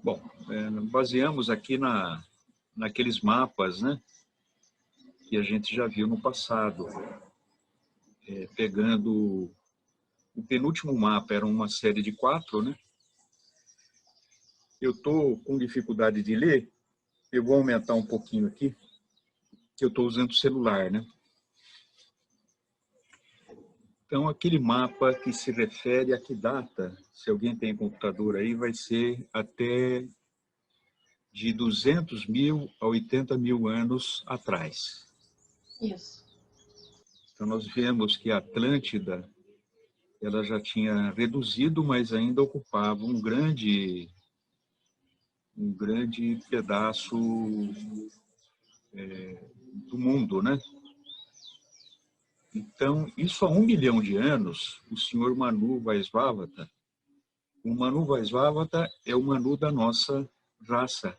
Bom, baseamos aqui naqueles mapas, né, que a gente já viu no passado. Pegando o penúltimo mapa, era uma série de 4, né? Eu estou com dificuldade de ler, eu vou aumentar um pouquinho aqui, que eu estou usando o celular, né? Então, aquele mapa que se refere a que data, se alguém tem computador aí, vai ser até de 200 mil a 80 mil anos atrás. Isso. Então, nós vemos que a Atlântida, ela já tinha reduzido, mas ainda ocupava um grande pedaço do mundo, né? Então, isso há 1 milhão de anos, o senhor Manu Vaisvavata, o Manu Vaisvavata é o Manu da nossa raça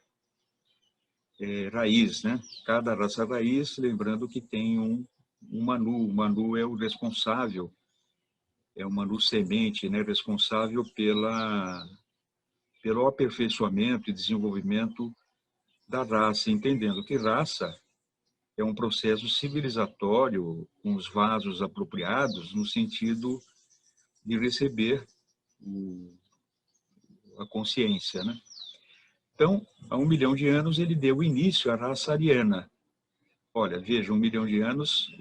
raiz, né? Cada raça raiz, lembrando que tem um Manu. O Manu é o responsável, é o Manu semente, né? Responsável pelo aperfeiçoamento e desenvolvimento da raça, entendendo que raça é um processo civilizatório com os vasos apropriados no sentido de receber a consciência, né? Então, há 1 milhão de anos ele deu início à raça ariana. Olha, veja, 1 milhão de anos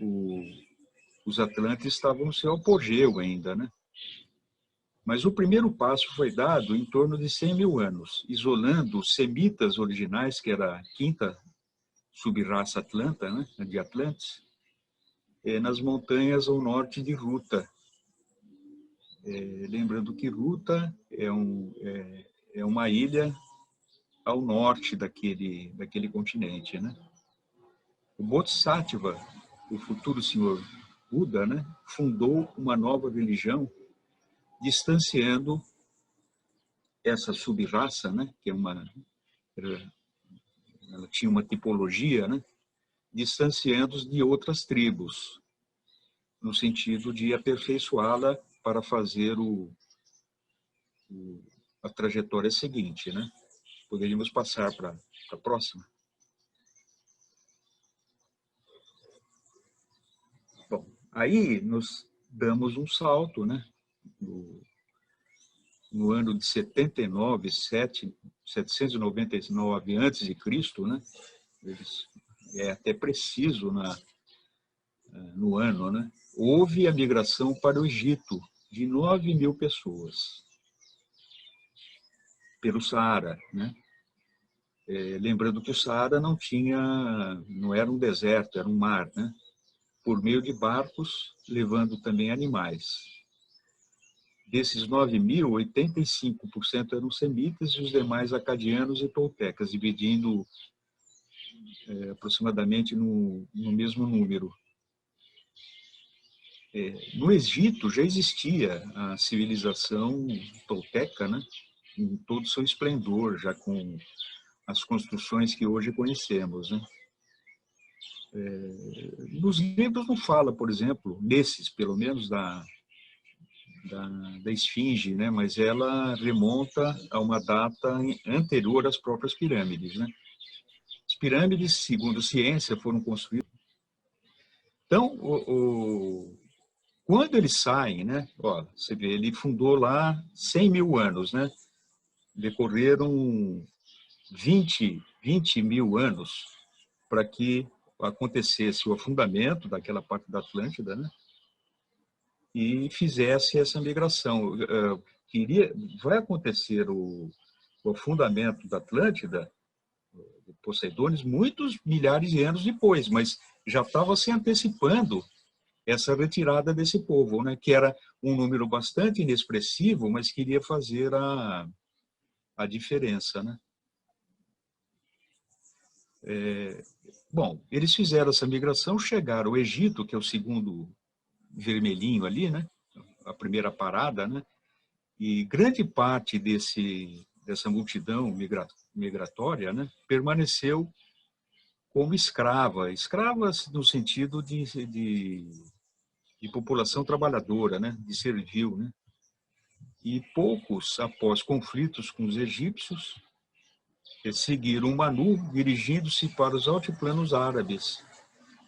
os atlantes estavam no seu apogeu ainda, né? Mas o primeiro passo foi dado em torno de 100 mil anos, isolando os semitas originais, que era a quinta subraça atlanta, né, de Atlantes, nas montanhas ao norte de Ruta. Lembrando que Ruta é uma ilha ao norte daquele continente, né? O Bodhisattva, o futuro senhor Buda, né, fundou uma nova religião, distanciando essa subraça, né, que ela tinha uma tipologia, né, distanciando-os de outras tribos, no sentido de aperfeiçoá-la para fazer a trajetória seguinte, né? Poderíamos passar para a próxima. Bom, aí nos damos um salto, né? No ano de 799 antes de Cristo, né? É até preciso no ano, né? Houve a migração para o Egito de 9 mil pessoas pelo Saara, né? Lembrando que o Saara não era um deserto, era um mar, né? Por meio de barcos, levando também animais. Desses 9 mil, 85% eram semitas e os demais acadianos e toltecas, dividindo aproximadamente no mesmo número. No Egito já existia a civilização tolteca, né? Em todo o seu esplendor, já com as construções que hoje conhecemos, né? Nos livros não fala, por exemplo, nesses, pelo menos, da esfinge, né? Mas ela remonta a uma data anterior às próprias pirâmides, né? As pirâmides, segundo a ciência, foram construídas. Então, quando eles saem, né? Ó, você vê, ele fundou lá 100 mil anos, né? Decorreram 20 mil anos para que acontecesse o afundamento daquela parte da Atlântida, né? E fizesse essa migração. Vai acontecer o afundamento da Atlântida, de Poseidones, muitos milhares de anos depois, mas já estava se antecipando essa retirada desse povo, né? Que era um número bastante inexpressivo, mas queria fazer a diferença, né? Bom, eles fizeram essa migração, chegaram ao Egito, que é o segundo vermelhinho ali, né? A primeira parada, né? E grande parte dessa multidão migratória, né, permaneceu como escravas no sentido de população trabalhadora, né, de servil, né? E poucos, após conflitos com os egípcios, seguiram o Manu, dirigindo-se para os altiplanos árabes.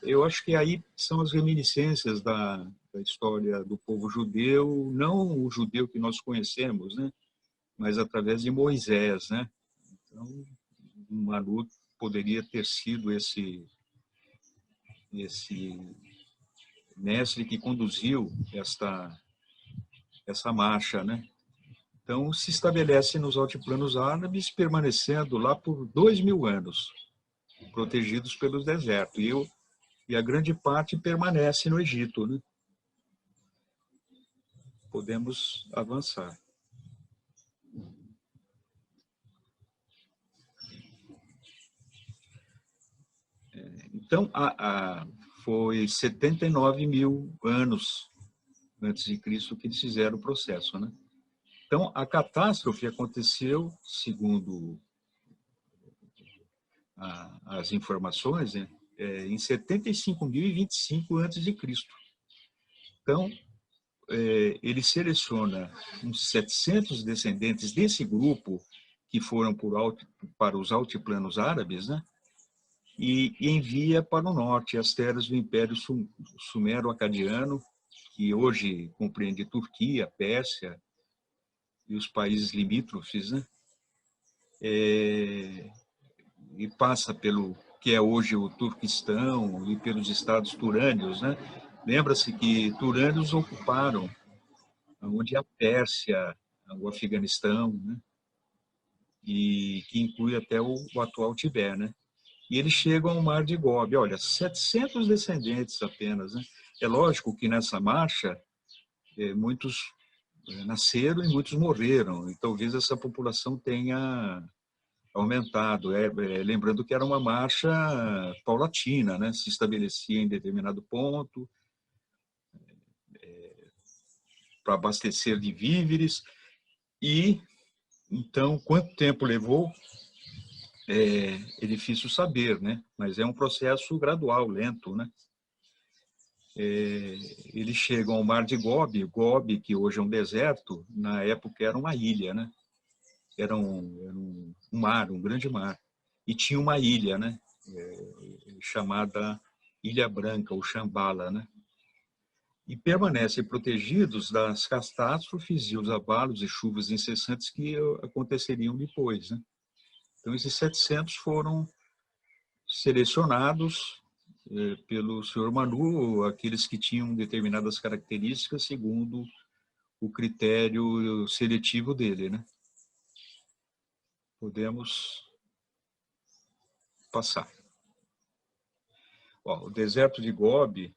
Eu acho que aí são as reminiscências da história do povo judeu, não o judeu que nós conhecemos, né? Mas através de Moisés, né? Então, o Manu poderia ter sido esse mestre que conduziu essa marcha, né? Então, se estabelece nos altiplanos árabes, permanecendo lá por 2000 anos, protegidos pelos desertos. E a grande parte permanece no Egito, né? Podemos avançar. Então, foi 79 mil anos antes de Cristo que eles fizeram o processo, né? Então, a catástrofe aconteceu, segundo as informações, né, em 75.025 antes de Cristo. Então, ele seleciona uns 700 descendentes desse grupo que foram para os altiplanos árabes, né? E envia para o norte as terras do Império Sumero-Acadiano, que hoje compreende Turquia, Pérsia e os países limítrofes, né? E passa pelo que é hoje o Turquistão e pelos estados turânios, né? Lembra-se que turânios ocuparam onde é a Pérsia, o Afeganistão, né? E que inclui até o atual Tibete, né? E eles chegam ao Mar de Gobi. Olha, 700 descendentes apenas, né? É lógico que nessa marcha muitos nasceram e muitos morreram, e talvez essa população tenha aumentado. Lembrando que era uma marcha paulatina, né? Se estabelecia em determinado ponto para abastecer de víveres. E então, quanto tempo levou? É difícil saber, né? Mas é um processo gradual, lento, né? Eles chegam ao Mar de Gobi. Gobi, que hoje é um deserto, na época era uma ilha, né? Era um mar, um grande mar. E tinha uma ilha, né? Chamada Ilha Branca, ou Shambhala, né? E permanecem protegidos das catástrofes e os abalos e chuvas incessantes que aconteceriam depois, né? Então, esses 700 foram selecionados pelo senhor Manu, aqueles que tinham determinadas características segundo o critério seletivo dele, né? Podemos passar. Ó, o deserto de Gobi,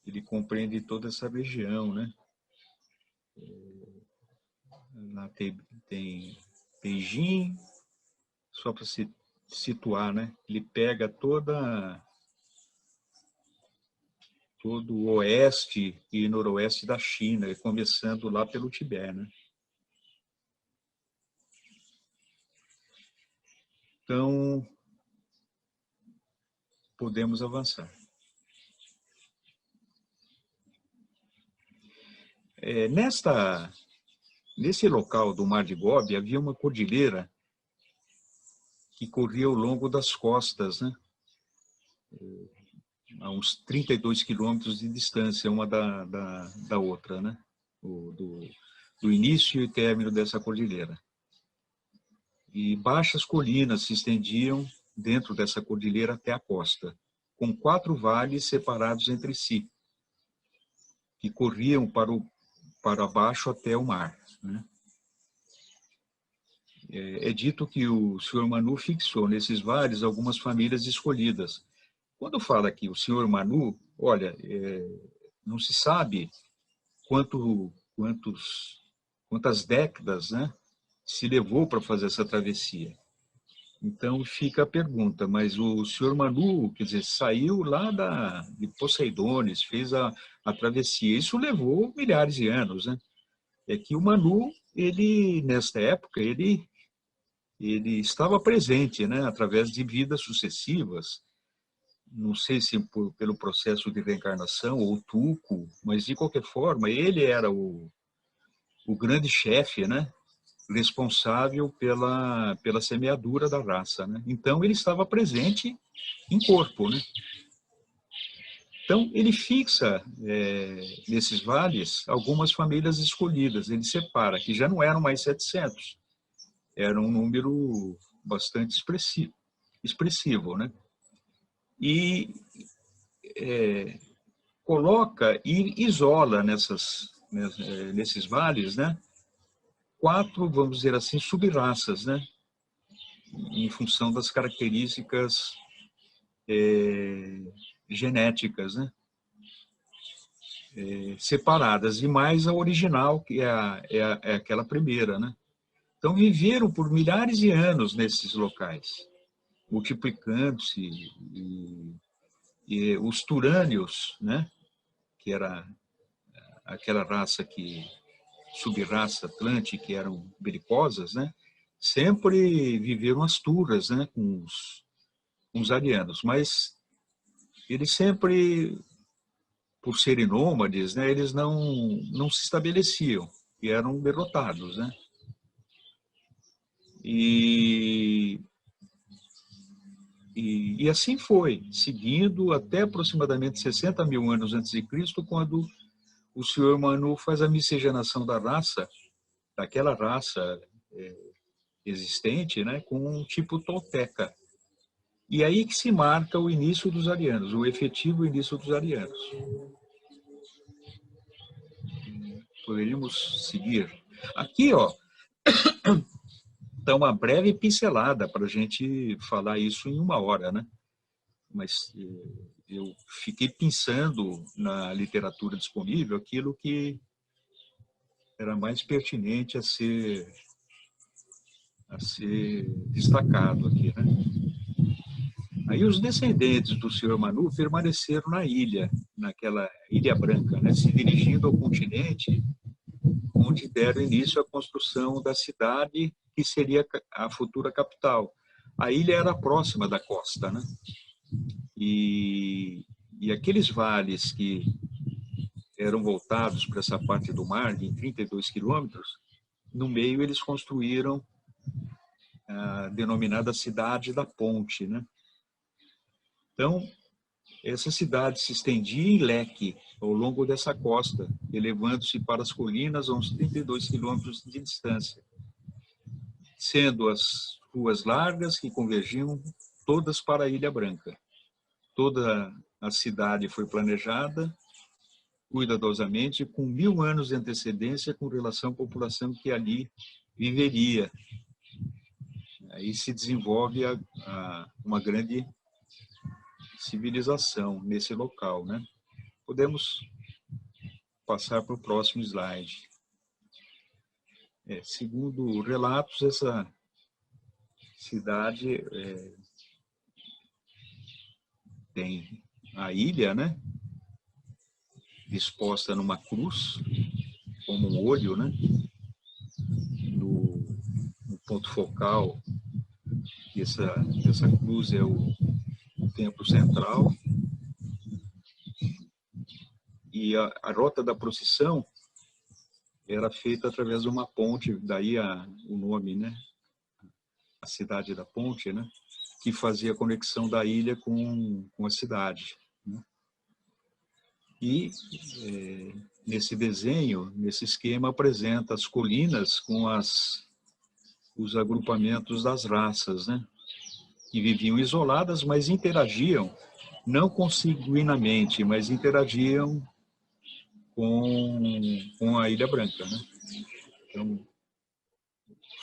ele compreende toda essa região, né? Lá tem Beijing, só para se situar, né? Ele pega todo o oeste e noroeste da China, começando lá pelo Tibete, né? Então, podemos avançar. Nesse local do Mar de Gobi havia uma cordilheira que corria ao longo das costas, né? A uns 32 quilômetros de distância uma da outra, né? Do início e término dessa cordilheira. E baixas colinas se estendiam dentro dessa cordilheira até a costa, com 4 vales separados entre si, que corriam para baixo até o mar, né? É dito que o senhor Manu fixou nesses vales algumas famílias escolhidas. Quando fala aqui o senhor Manu, olha, não se sabe quantas décadas, né, se levou para fazer essa travessia. Então fica a pergunta, mas o senhor Manu, quer dizer, saiu lá de Poseidones, fez a travessia. Isso levou milhares de anos, né? É que o Manu, ele, nesta época, ele estava presente, né, através de vidas sucessivas, não sei se pelo processo de reencarnação ou tuco, mas de qualquer forma, ele era o grande chefe, né, responsável pela semeadura da raça, né? Então, ele estava presente em corpo, né? Então, ele fixa nesses vales algumas famílias escolhidas. Ele separa, que já não eram mais 700, era um número bastante expressivo, né? E coloca e isola nesses vales, né? 4, vamos dizer assim, sub-raças, né? Em função das características genéticas, né? Separadas, e mais a original, que é aquela primeira, né? Então, viveram por milhares de anos nesses locais, multiplicando-se, e os turânios, né? Que era aquela raça sub-raça atlante, que eram belicosas, né? Sempre viveram as turas, né? Com os arianos, mas eles sempre, por serem nômades, né? Eles não se estabeleciam e eram derrotados, né? E assim foi, seguindo até aproximadamente 60 mil anos antes de Cristo, quando o senhor Manu faz a miscigenação da raça, daquela raça existente, né, com um tipo tolteca. E aí que se marca o início dos arianos, o efetivo início dos arianos. Poderíamos seguir. Aqui, ó, dá uma breve pincelada para a gente falar isso em 1 hora, né? Mas eu fiquei pensando na literatura disponível aquilo que era mais pertinente a ser destacado aqui, né? Aí os descendentes do senhor Manu permaneceram na ilha, naquela Ilha Branca, né? Se dirigindo ao continente, onde deram início à construção da cidade, que seria a futura capital. A ilha era próxima da costa, né? E aqueles vales que eram voltados para essa parte do mar, de 32 quilômetros, no meio eles construíram a denominada Cidade da Ponte, né? Então, essa cidade se estendia em leque ao longo dessa costa, elevando-se para as colinas a uns 32 quilômetros de distância, sendo as ruas largas que convergiam todas para a Ilha Branca. Toda a cidade foi planejada cuidadosamente, com 1000 anos de antecedência com relação à população que ali viveria. Aí se desenvolve uma grande civilização nesse local, né? Podemos passar para o próximo slide. Segundo relatos, essa cidade tem a ilha, né? Disposta numa cruz, como um olho, né? No ponto focal dessa cruz é o templo central. E a rota da procissão era feita através de uma ponte, daí o nome, né? A cidade da ponte, né? Que fazia a conexão da ilha com a cidade, né? E nesse desenho, nesse esquema, apresenta as colinas com os agrupamentos das raças, né? Que viviam isoladas, mas interagiam, não consanguinamente, mas interagiam com a Ilha Branca, né? Então,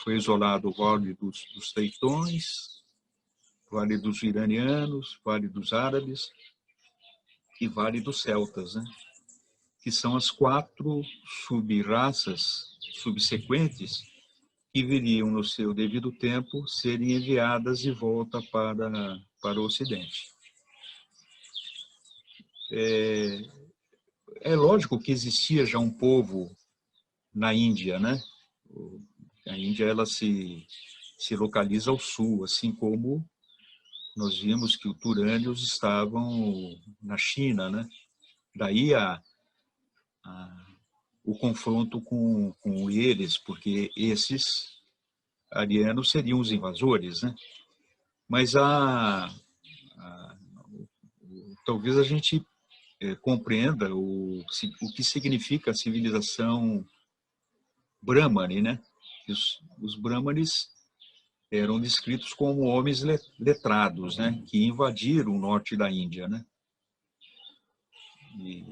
foi isolado o Vale dos Teitões, Vale dos Iranianos, Vale dos Árabes e Vale dos Celtas, né? Que são as 4 sub-raças subsequentes que viriam, no seu devido tempo, serem enviadas de volta para o Ocidente. É lógico que existia já um povo na Índia, né? A Índia ela se localiza ao sul, assim como nós vimos que os turânios estavam na China, né? Daí o confronto com eles, porque esses arianos seriam os invasores, né? Mas talvez a gente compreenda o que significa a civilização Brahmani, né? Os Brahmanes eram descritos como homens letrados, né? Que invadiram o norte da Índia, né? E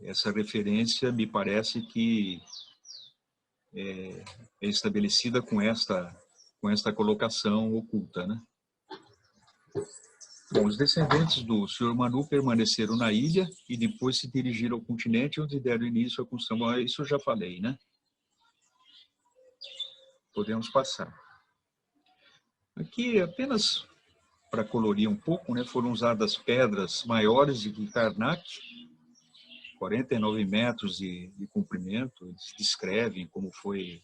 essa referência me parece que é estabelecida com esta colocação oculta, né? Bom, os descendentes do Sr. Manu permaneceram na ilha e depois se dirigiram ao continente, onde deram início à construção. Isso eu já falei, né? Podemos passar. Aqui, apenas para colorir um pouco, né, foram usadas pedras maiores de Karnak, 49 metros de comprimento. Eles descrevem como foi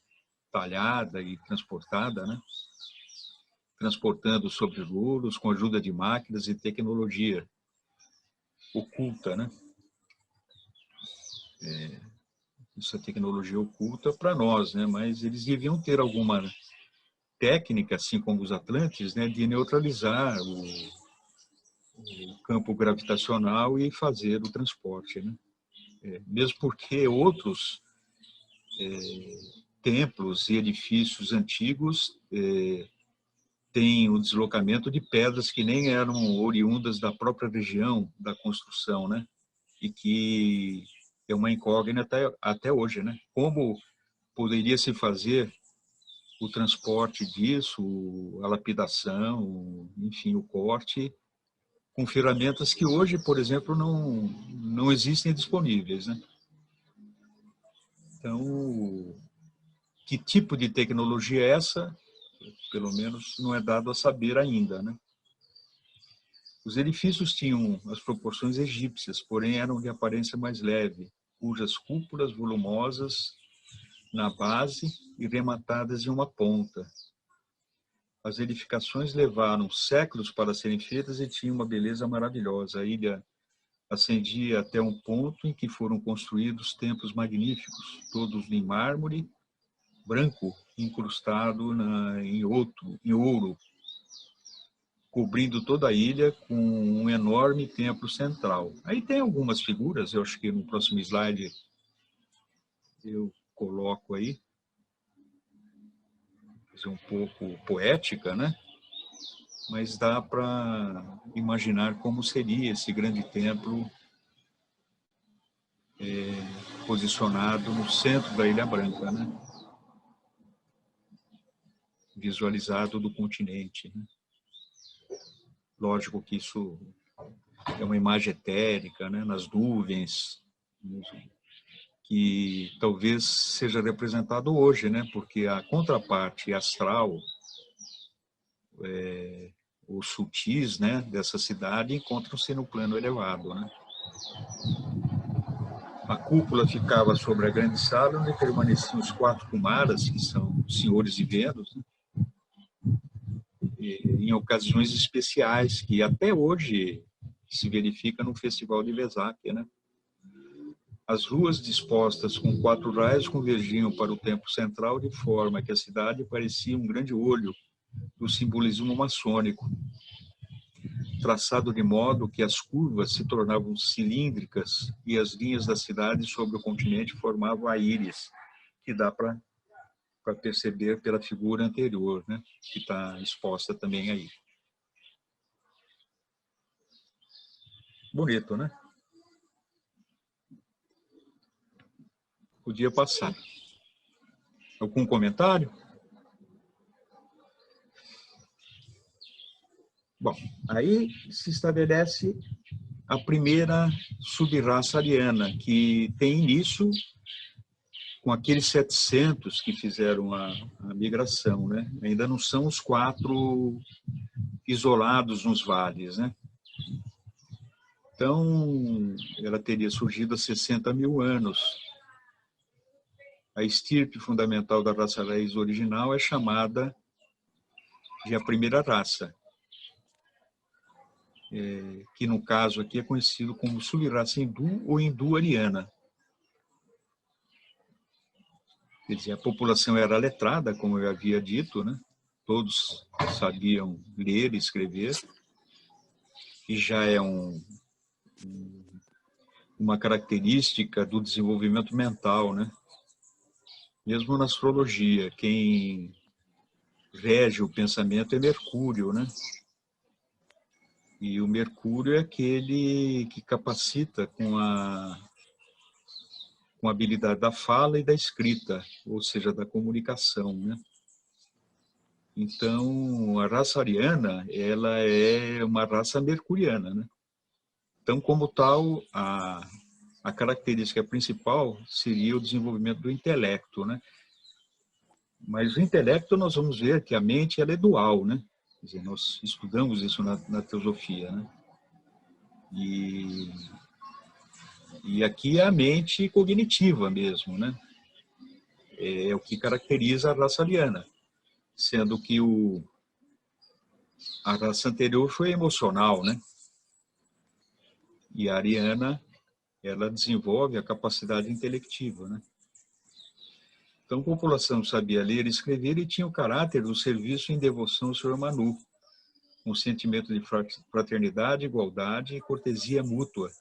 talhada e transportada, né? Transportando sobre louros com a ajuda de máquinas e tecnologia oculta, né? Essa tecnologia oculta para nós, né? Mas eles deviam ter alguma técnica, assim como os Atlantes, né, de neutralizar o campo gravitacional e fazer o transporte, né? Mesmo porque outros templos e edifícios antigos têm o deslocamento de pedras que nem eram oriundas da própria região da construção, né? E que é uma incógnita até hoje, né? Como poderia se fazer o transporte disso, a lapidação, enfim, o corte, com ferramentas que hoje, por exemplo, não existem disponíveis, né? Então, que tipo de tecnologia é essa? Pelo menos não é dado a saber ainda, né? Os edifícios tinham as proporções egípcias, porém eram de aparência mais leve, cujas cúpulas volumosas na base e rematadas em uma ponta. As edificações levaram séculos para serem feitas e tinham uma beleza maravilhosa. A ilha ascendia até um ponto em que foram construídos templos magníficos, todos em mármore branco, incrustado em ouro, cobrindo toda a ilha com um enorme templo central. Aí tem algumas figuras, eu acho que no próximo slide eu coloco aí, um pouco poética, né? Mas dá para imaginar como seria esse grande templo posicionado no centro da Ilha Branca, né? Visualizado do continente, né? Lógico que isso é uma imagem etérica, né? Nas nuvens, que talvez seja representado hoje, né? Porque a contraparte astral, os sutis, né, dessa cidade encontram-se no plano elevado, né? A cúpula ficava sobre a grande sala, onde permaneciam os 4 Kumaras, que são senhores de Vênus, né? Em ocasiões especiais, que até hoje se verifica no Festival de Vesak, né? As ruas dispostas com 4 raios convergiam para o templo central, de forma que a cidade parecia um grande olho do simbolismo maçônico, traçado de modo que as curvas se tornavam cilíndricas e as linhas da cidade sobre o continente formavam a íris, que dá para perceber pela figura anterior, né, que está exposta também aí. Bonito, né? Podia passar. Algum comentário? Bom, aí se estabelece a primeira subraça ariana, que tem início com aqueles 700 que fizeram a migração, né? Ainda não são os 4 isolados nos vales, né? Então, ela teria surgido há 60 mil anos. A estirpe fundamental da raça raiz original é chamada de a primeira raça, que no caso aqui é conhecido como subraça hindu ou hindu-ariana. Quer dizer, a população era letrada, como eu havia dito, né? Todos sabiam ler e escrever, e já é uma característica do desenvolvimento mental, né? Mesmo na astrologia, quem rege o pensamento é Mercúrio, né? E o Mercúrio é aquele que capacita com a habilidade da fala e da escrita, ou seja, da comunicação, né? Então, a raça ariana, ela é uma raça mercuriana, né? Então, como tal, a característica principal seria o desenvolvimento do intelecto, né? Mas o intelecto nós vamos ver que a mente ela é dual, né? Quer dizer, nós estudamos isso na teosofia, né? E aqui é a mente cognitiva mesmo, né? É o que caracteriza a raça ariana, sendo que a raça anterior foi emocional, né? E a ariana, ela desenvolve a capacidade intelectiva, né? Então, a população sabia ler e escrever e tinha o caráter do serviço em devoção ao Senhor Manu, um sentimento de fraternidade, igualdade e cortesia mútua,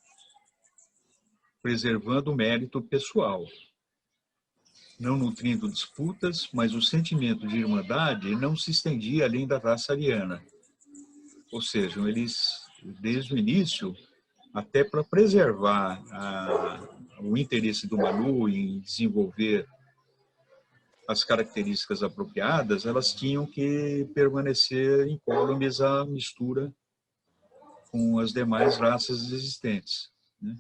preservando o mérito pessoal, não nutrindo disputas, mas o sentimento de irmandade não se estendia além da raça ariana. Ou seja, eles, desde o início, até para preservar o interesse do Manu em desenvolver as características apropriadas, elas tinham que permanecer incólumes à mistura com as demais raças existentes, né?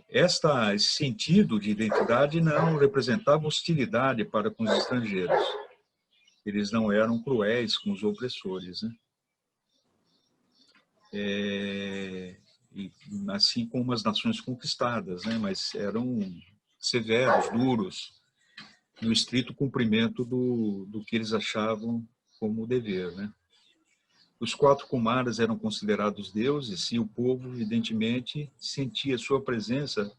Esse sentido de identidade não representava hostilidade para com os estrangeiros. Eles não eram cruéis com os opressores, né? Assim como as nações conquistadas, né? Mas eram severos, duros, no estrito cumprimento do que eles achavam como dever, né? Os 4 Kumaras eram considerados deuses e o povo, evidentemente, sentia sua presença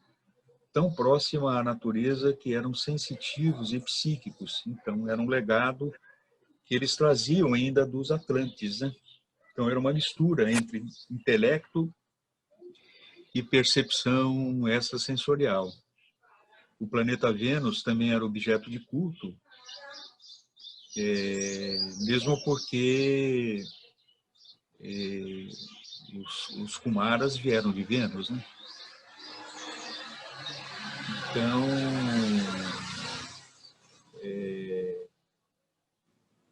tão próxima à natureza que eram sensitivos e psíquicos. Então, era um legado que eles traziam ainda dos Atlantes, né? Então, era uma mistura entre intelecto e percepção extrasensorial. O planeta Vênus também era objeto de culto, mesmo porque os Kumaras vieram de Vênus, né? Então,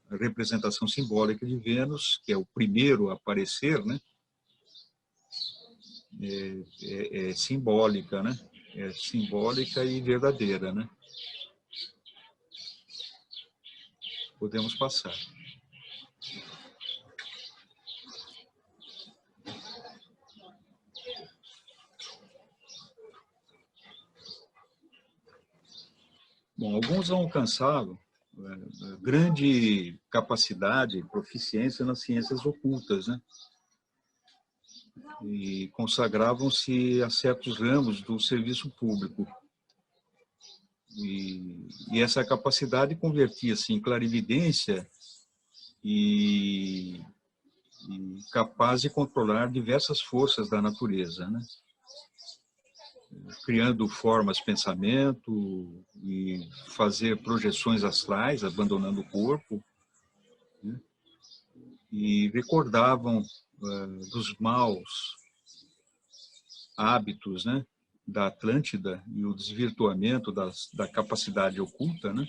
a representação simbólica de Vênus, que é o primeiro a aparecer, né? É simbólica, né? É simbólica e verdadeira, né? Podemos passar. Bom, alguns alcançavam grande capacidade e proficiência nas ciências ocultas, né? E consagravam-se a certos ramos do serviço público. E essa capacidade convertia-se em clarividência e capaz de controlar diversas forças da natureza, né? Criando formas, pensamento e fazer projeções astrais, abandonando o corpo, né? E recordavam dos maus hábitos, né, da Atlântida e o desvirtuamento da capacidade oculta, né?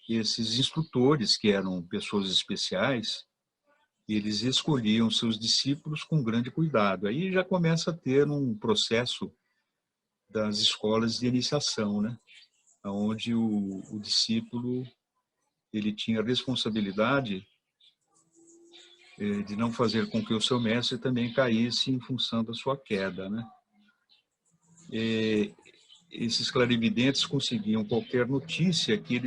Esses instrutores, que eram pessoas especiais, eles escolhiam seus discípulos com grande cuidado. Aí já começa a ter um processo das escolas de iniciação, né? Onde o discípulo ele tinha a responsabilidade de não fazer com que o seu mestre também caísse em função da sua queda, né? Esses clarividentes conseguiam qualquer notícia que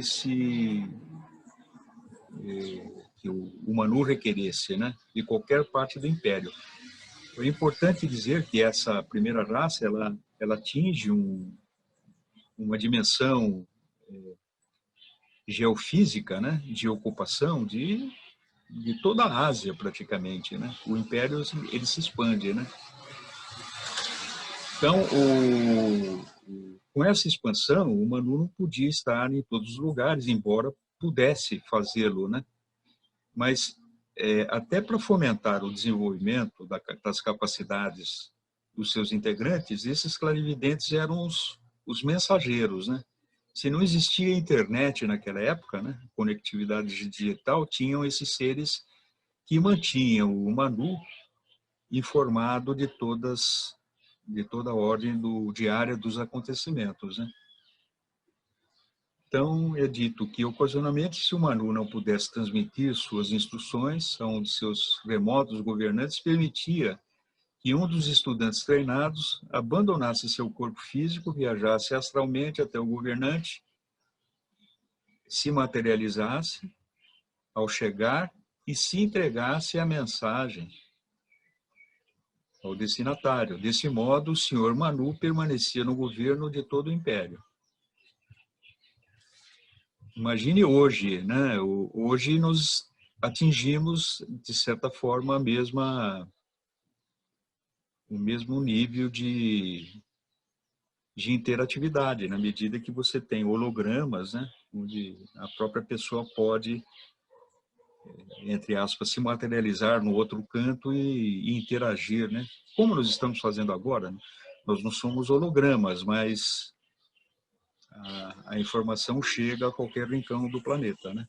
que o Manu requeresse, né? De qualquer parte do império. É importante dizer que essa primeira raça ela atinge uma dimensão geofísica, né, de ocupação de toda a Ásia, praticamente, né? O império, ele se expande, né? Então, com essa expansão, o Manu não podia estar em todos os lugares, embora pudesse fazê-lo, né? Mas, até para fomentar o desenvolvimento das capacidades dos seus integrantes, esses clarividentes eram os mensageiros, né? Se não existia internet naquela época, né, conectividade digital, tinham esses seres que mantinham o Manu informado de toda a ordem diária dos acontecimentos, né? Então, é dito que, ocasionalmente, se o Manu não pudesse transmitir suas instruções a um de seus remotos governantes, permitia que um dos estudantes treinados abandonasse seu corpo físico, viajasse astralmente até o governante, se materializasse ao chegar e se entregasse a mensagem ao destinatário. Desse modo, o senhor Manu permanecia no governo de todo o império. Imagine hoje, né? Hoje nós atingimos, de certa forma, o mesmo nível de interatividade, na medida que você tem hologramas, né? Onde a própria pessoa pode, entre aspas, se materializar no outro canto e interagir, né? Como nós estamos fazendo agora, né? Nós não somos hologramas, mas a informação chega a qualquer rincão do planeta, né?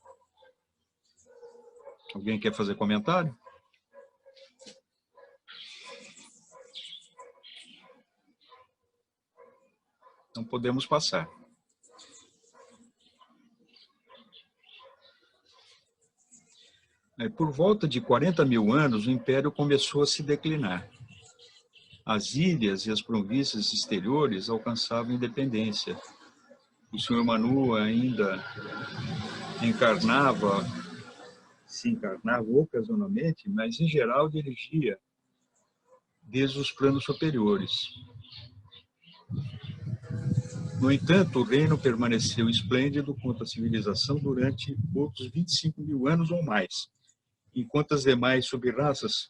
Alguém quer fazer comentário? Então podemos passar. Por volta de 40 mil anos, o Império começou a se declinar. As ilhas e as províncias exteriores alcançavam independência. O senhor Manu ainda se encarnava ocasionalmente, mas em geral dirigia desde os planos superiores. No entanto, o reino permaneceu esplêndido contra a civilização durante outros 25 mil anos ou mais, enquanto as demais sub-raças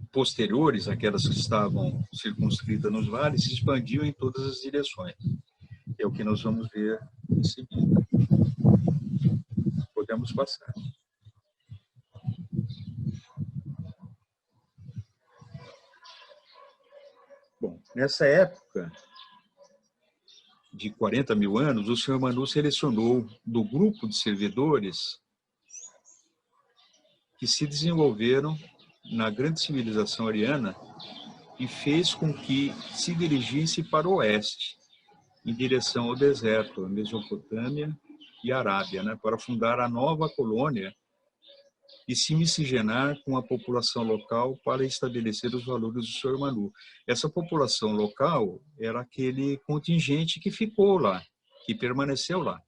posteriores, aquelas que estavam circunscritas nos vales, se expandiam em todas as direções. É o que nós vamos ver em seguida. Podemos passar. Bom, nessa época de 40 mil anos, o senhor Manu selecionou do grupo de servidores que se desenvolveram na grande civilização ariana e fez com que se dirigisse para o oeste, em direção ao deserto, a Mesopotâmia e a Arábia, né, para fundar a nova colônia e se miscigenar com a população local para estabelecer os valores do senhor Manu. Essa população local era aquele contingente que ficou lá, que permaneceu lá.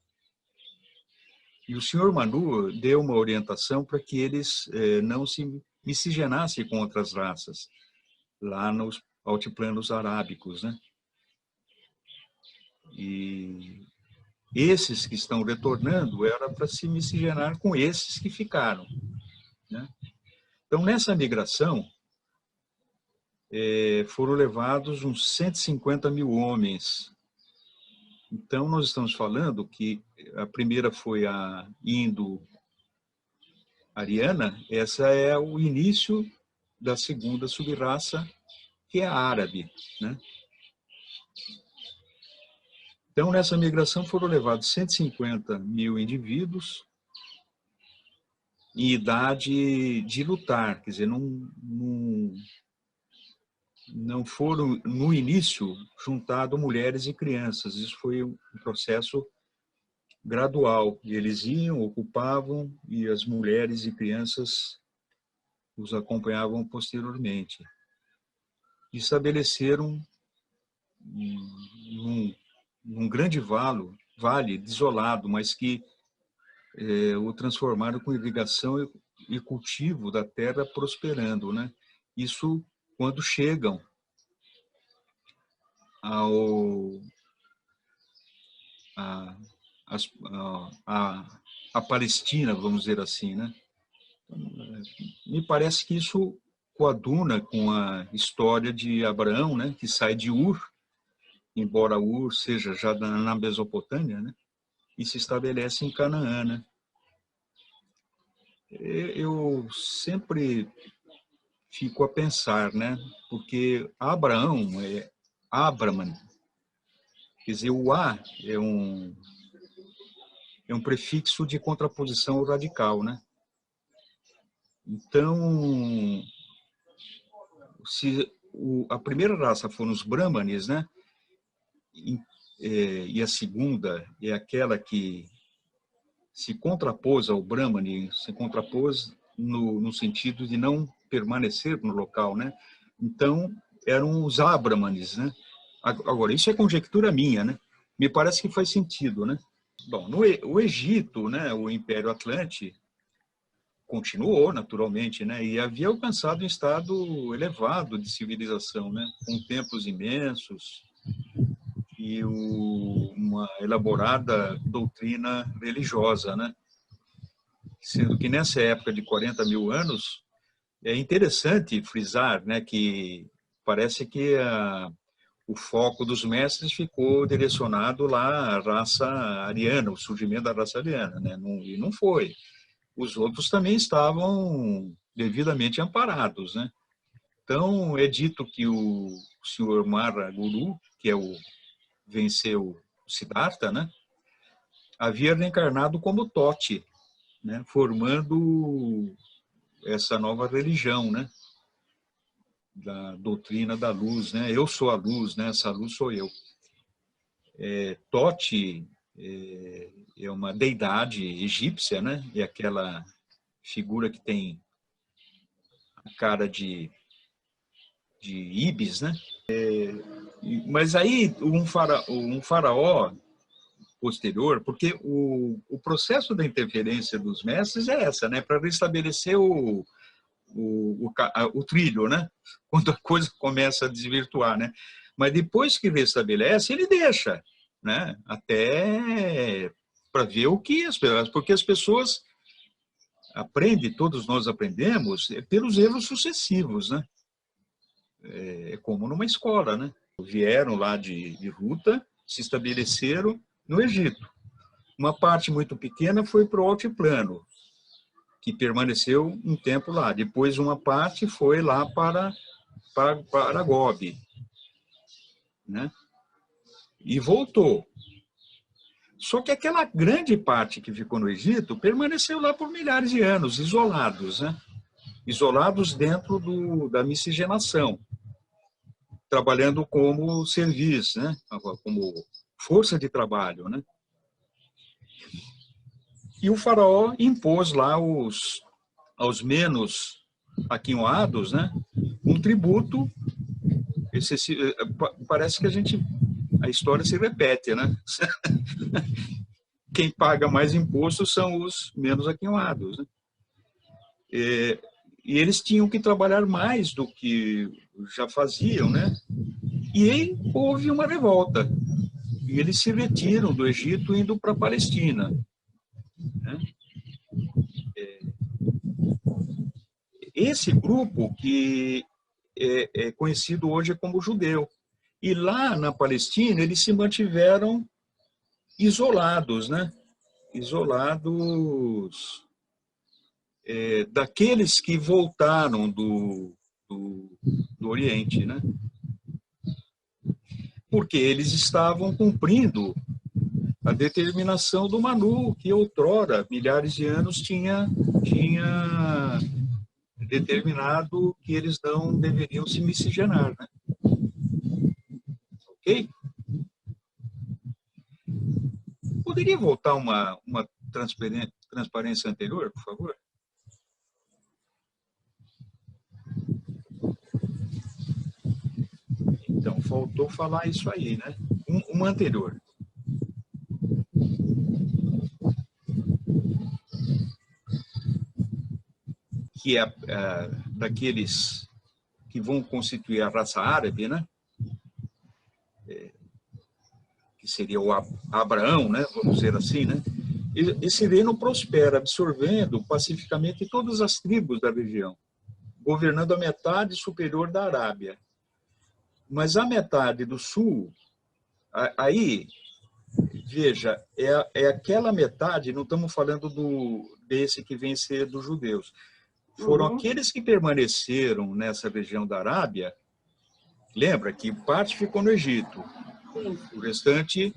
E o senhor Manu deu uma orientação para que eles não se miscigenassem com outras raças, lá nos altiplanos arábicos, né? E esses que estão retornando era para se miscigenar com esses que ficaram, né? Então, nessa migração, foram levados uns 150 mil homens. Então, nós estamos falando que a primeira foi a indo-ariana, essa é o início da segunda subraça, que é a árabe, né? Então, nessa migração foram levados 150 mil indivíduos em idade de lutar, quer dizer, não foram, no início, juntado mulheres e crianças. Isso foi um processo gradual. Eles iam, ocupavam, e as mulheres e crianças os acompanhavam posteriormente. Estabeleceram num grande vale desolado, mas que o transformaram com irrigação e cultivo da terra prosperando, né? Isso quando chegam a, a Palestina, vamos dizer assim, né? Me parece que isso coaduna com a história de Abraão, né, que sai de Ur, embora Ur seja já na Mesopotâmia, né, e se estabelece em Canaã, né? Eu sempre fico a pensar, né, porque Abraão é Abraman, quer dizer, o A é um prefixo de contraposição radical, né? Então, se a primeira raça foram os Brahmanes, né? E a segunda é aquela que se contrapôs ao Brahmane, se contrapôs no sentido de não permanecer no local, né? Então, eram os Abrahmanes, né? Agora, isso é conjectura minha, né? Me parece que faz sentido, né? Bom, o Egito, né, o Império Atlante, continuou, naturalmente, né? E havia alcançado um estado elevado de civilização, né? Com templos imensos e uma elaborada doutrina religiosa, né? Sendo que nessa época de 40 mil anos, é interessante frisar, né, que parece que o foco dos mestres ficou direcionado lá à raça ariana, o surgimento da raça ariana, né? E não foi. Os outros também estavam devidamente amparados, né? Então, é dito que o senhor Mara Guru, que venceu Siddhartha, né, havia reencarnado como Tote, né, formando essa nova religião, né, da doutrina da luz, né? Eu sou a luz, né? Essa luz sou eu. Tote é uma deidade egípcia, né? É aquela figura que tem a cara de Ibis, né? Mas aí um faraó posterior, porque o processo da interferência dos mestres é essa, né? Para restabelecer o trilho, né? Quando a coisa começa a desvirtuar, né? Mas depois que restabelece, ele deixa, né? Até para ver o que porque as pessoas aprendem, todos nós aprendemos pelos erros sucessivos, né? É como numa escola, né? Vieram lá de Ruta, se estabeleceram no Egito. Uma parte muito pequena foi para o altiplano, que permaneceu um tempo lá. Depois uma parte foi lá para Gobi, né? E voltou. Só que aquela grande parte que ficou no Egito permaneceu lá por milhares de anos, isolados, né? Isolados dentro da miscigenação, trabalhando como serviço, né? Como força de trabalho, né? E o faraó impôs lá aos menos aquinhoados, né, um tributo excessivo. Parece que a história se repete, né? Quem paga mais impostos são os menos aquinhoados, né? E eles tinham que trabalhar mais do que já faziam, né? E aí houve uma revolta. E eles se retiram do Egito indo para a Palestina, né? Esse grupo que é conhecido hoje como judeu. E lá na Palestina eles se mantiveram isolados, né? Isolados daqueles que voltaram do Oriente, né? Porque eles estavam cumprindo a determinação do Manu, que outrora, milhares de anos, tinha determinado que eles não deveriam se miscigenar, né? Ok? Poderia voltar uma transparência anterior, por favor? Então, faltou falar isso aí, né? Uma anterior. Que é daqueles que vão constituir a raça árabe, né? Que seria o Abraão, né, vamos dizer assim, né? Esse reino prospera, absorvendo pacificamente todas as tribos da região, governando a metade superior da Arábia. Mas a metade do sul, aí, veja, é aquela metade, não estamos falando desse que vem ser dos judeus. Foram aqueles que permaneceram nessa região da Arábia. Lembra que parte ficou no Egito, o restante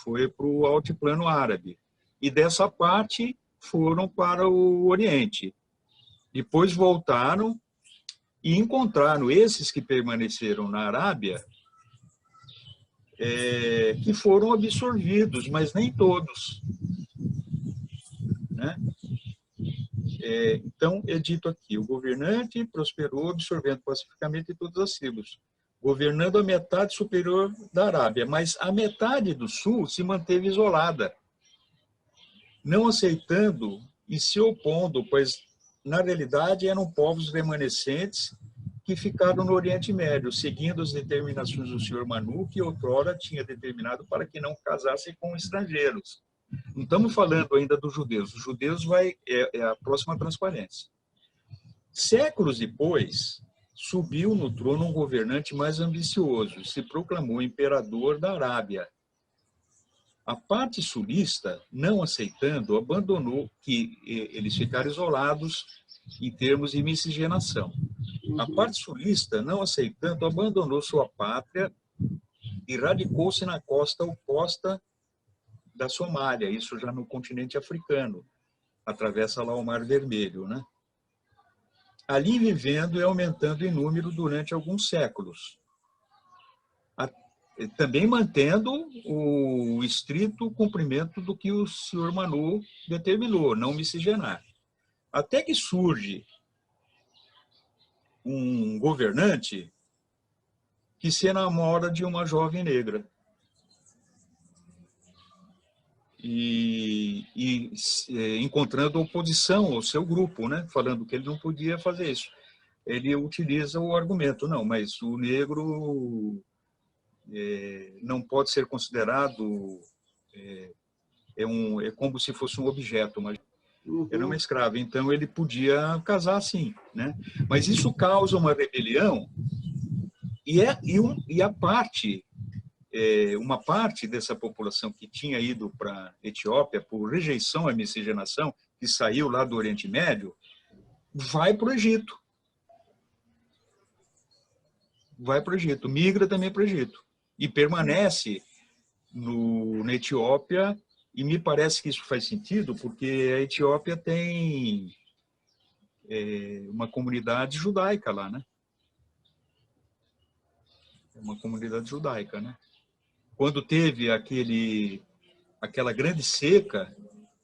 foi para o altiplano árabe. E dessa parte foram para o Oriente. Depois voltaram e encontraram esses que permaneceram na Arábia, que foram absorvidos, mas nem todos, né? Então, é dito aqui, o governante prosperou, absorvendo pacificamente todas as tribos, governando a metade superior da Arábia, mas a metade do sul se manteve isolada, não aceitando e se opondo, pois, na realidade, eram povos remanescentes que ficaram no Oriente Médio, seguindo as determinações do senhor Manu, que outrora tinha determinado para que não casassem com estrangeiros. Não estamos falando ainda dos judeus. Os judeus é a próxima transparência. Séculos depois, subiu no trono um governante mais ambicioso, se proclamou imperador da Arábia. A parte sulista, não aceitando, abandonou, que eles ficaram isolados em termos de miscigenação. A parte sulista, não aceitando, abandonou sua pátria e radicou-se na costa oposta da Somália, isso já no continente africano, atravessa lá o Mar Vermelho, né? Ali vivendo e aumentando em número durante alguns séculos, também mantendo o estrito cumprimento do que o senhor Manu determinou, não miscigenar. Até que surge um governante que se enamora de uma jovem negra. E encontrando oposição ao seu grupo, né? Falando que ele não podia fazer isso. Ele utiliza o argumento, não, mas o negro não pode ser considerado, é como se fosse um objeto, mas era uma escrava, então ele podia casar sim, né? Mas isso causa uma rebelião e a parte... uma parte dessa população que tinha ido para a Etiópia por rejeição à miscigenação, que saiu lá do Oriente Médio, vai para o Egito. Vai para o Egito, migra também para o Egito. E permanece na Etiópia, e me parece que isso faz sentido, porque a Etiópia tem uma comunidade judaica lá, né? É uma comunidade judaica, né? Quando teve aquela grande seca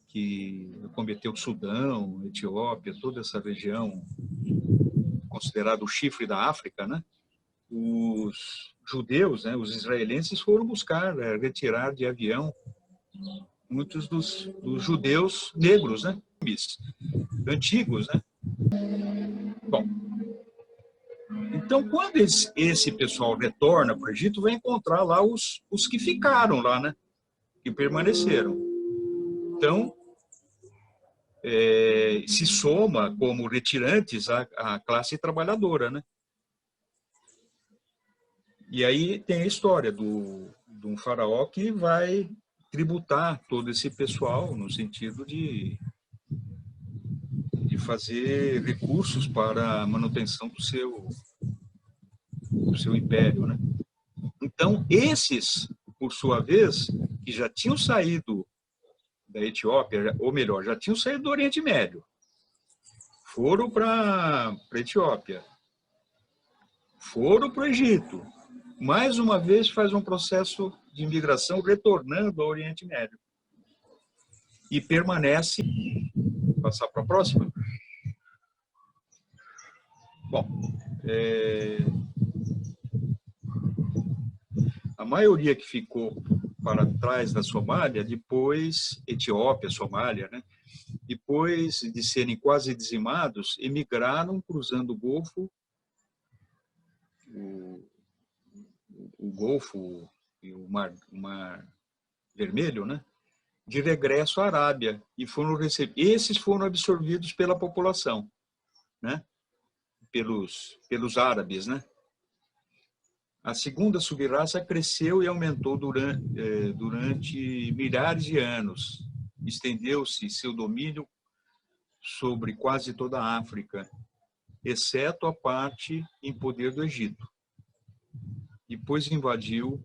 que acometeu o Sudão, Etiópia, toda essa região considerada o chifre da África, né? Os judeus, né, os israelenses foram buscar retirar de avião muitos dos judeus negros, né? Antigos, né? Bom, então, quando esse pessoal retorna para o Egito, vai encontrar lá os que ficaram lá, né? Que permaneceram. Então, se soma como retirantes à classe trabalhadora, né? E aí tem a história de um faraó que vai tributar todo esse pessoal no sentido de fazer recursos para a manutenção do seu império, né? Então, esses, por sua vez, que já tinham saído da Etiópia, ou melhor, já tinham saído do Oriente Médio, foram para a Etiópia, foram para o Egito, mais uma vez faz um processo de imigração retornando ao Oriente Médio e permanece. Passar para a próxima? Bom, a maioria que ficou para trás da Somália, depois, Etiópia, Somália, né? Depois de serem quase dizimados, emigraram cruzando o Golfo, o Golfo o Mar Vermelho, né? De regresso à Arábia, e foram esses foram absorvidos pela população, né? Pelos árabes, né? A segunda subraça cresceu e aumentou durante milhares de anos. Estendeu-se seu domínio sobre quase toda a África, exceto a parte em poder do Egito. Depois invadiu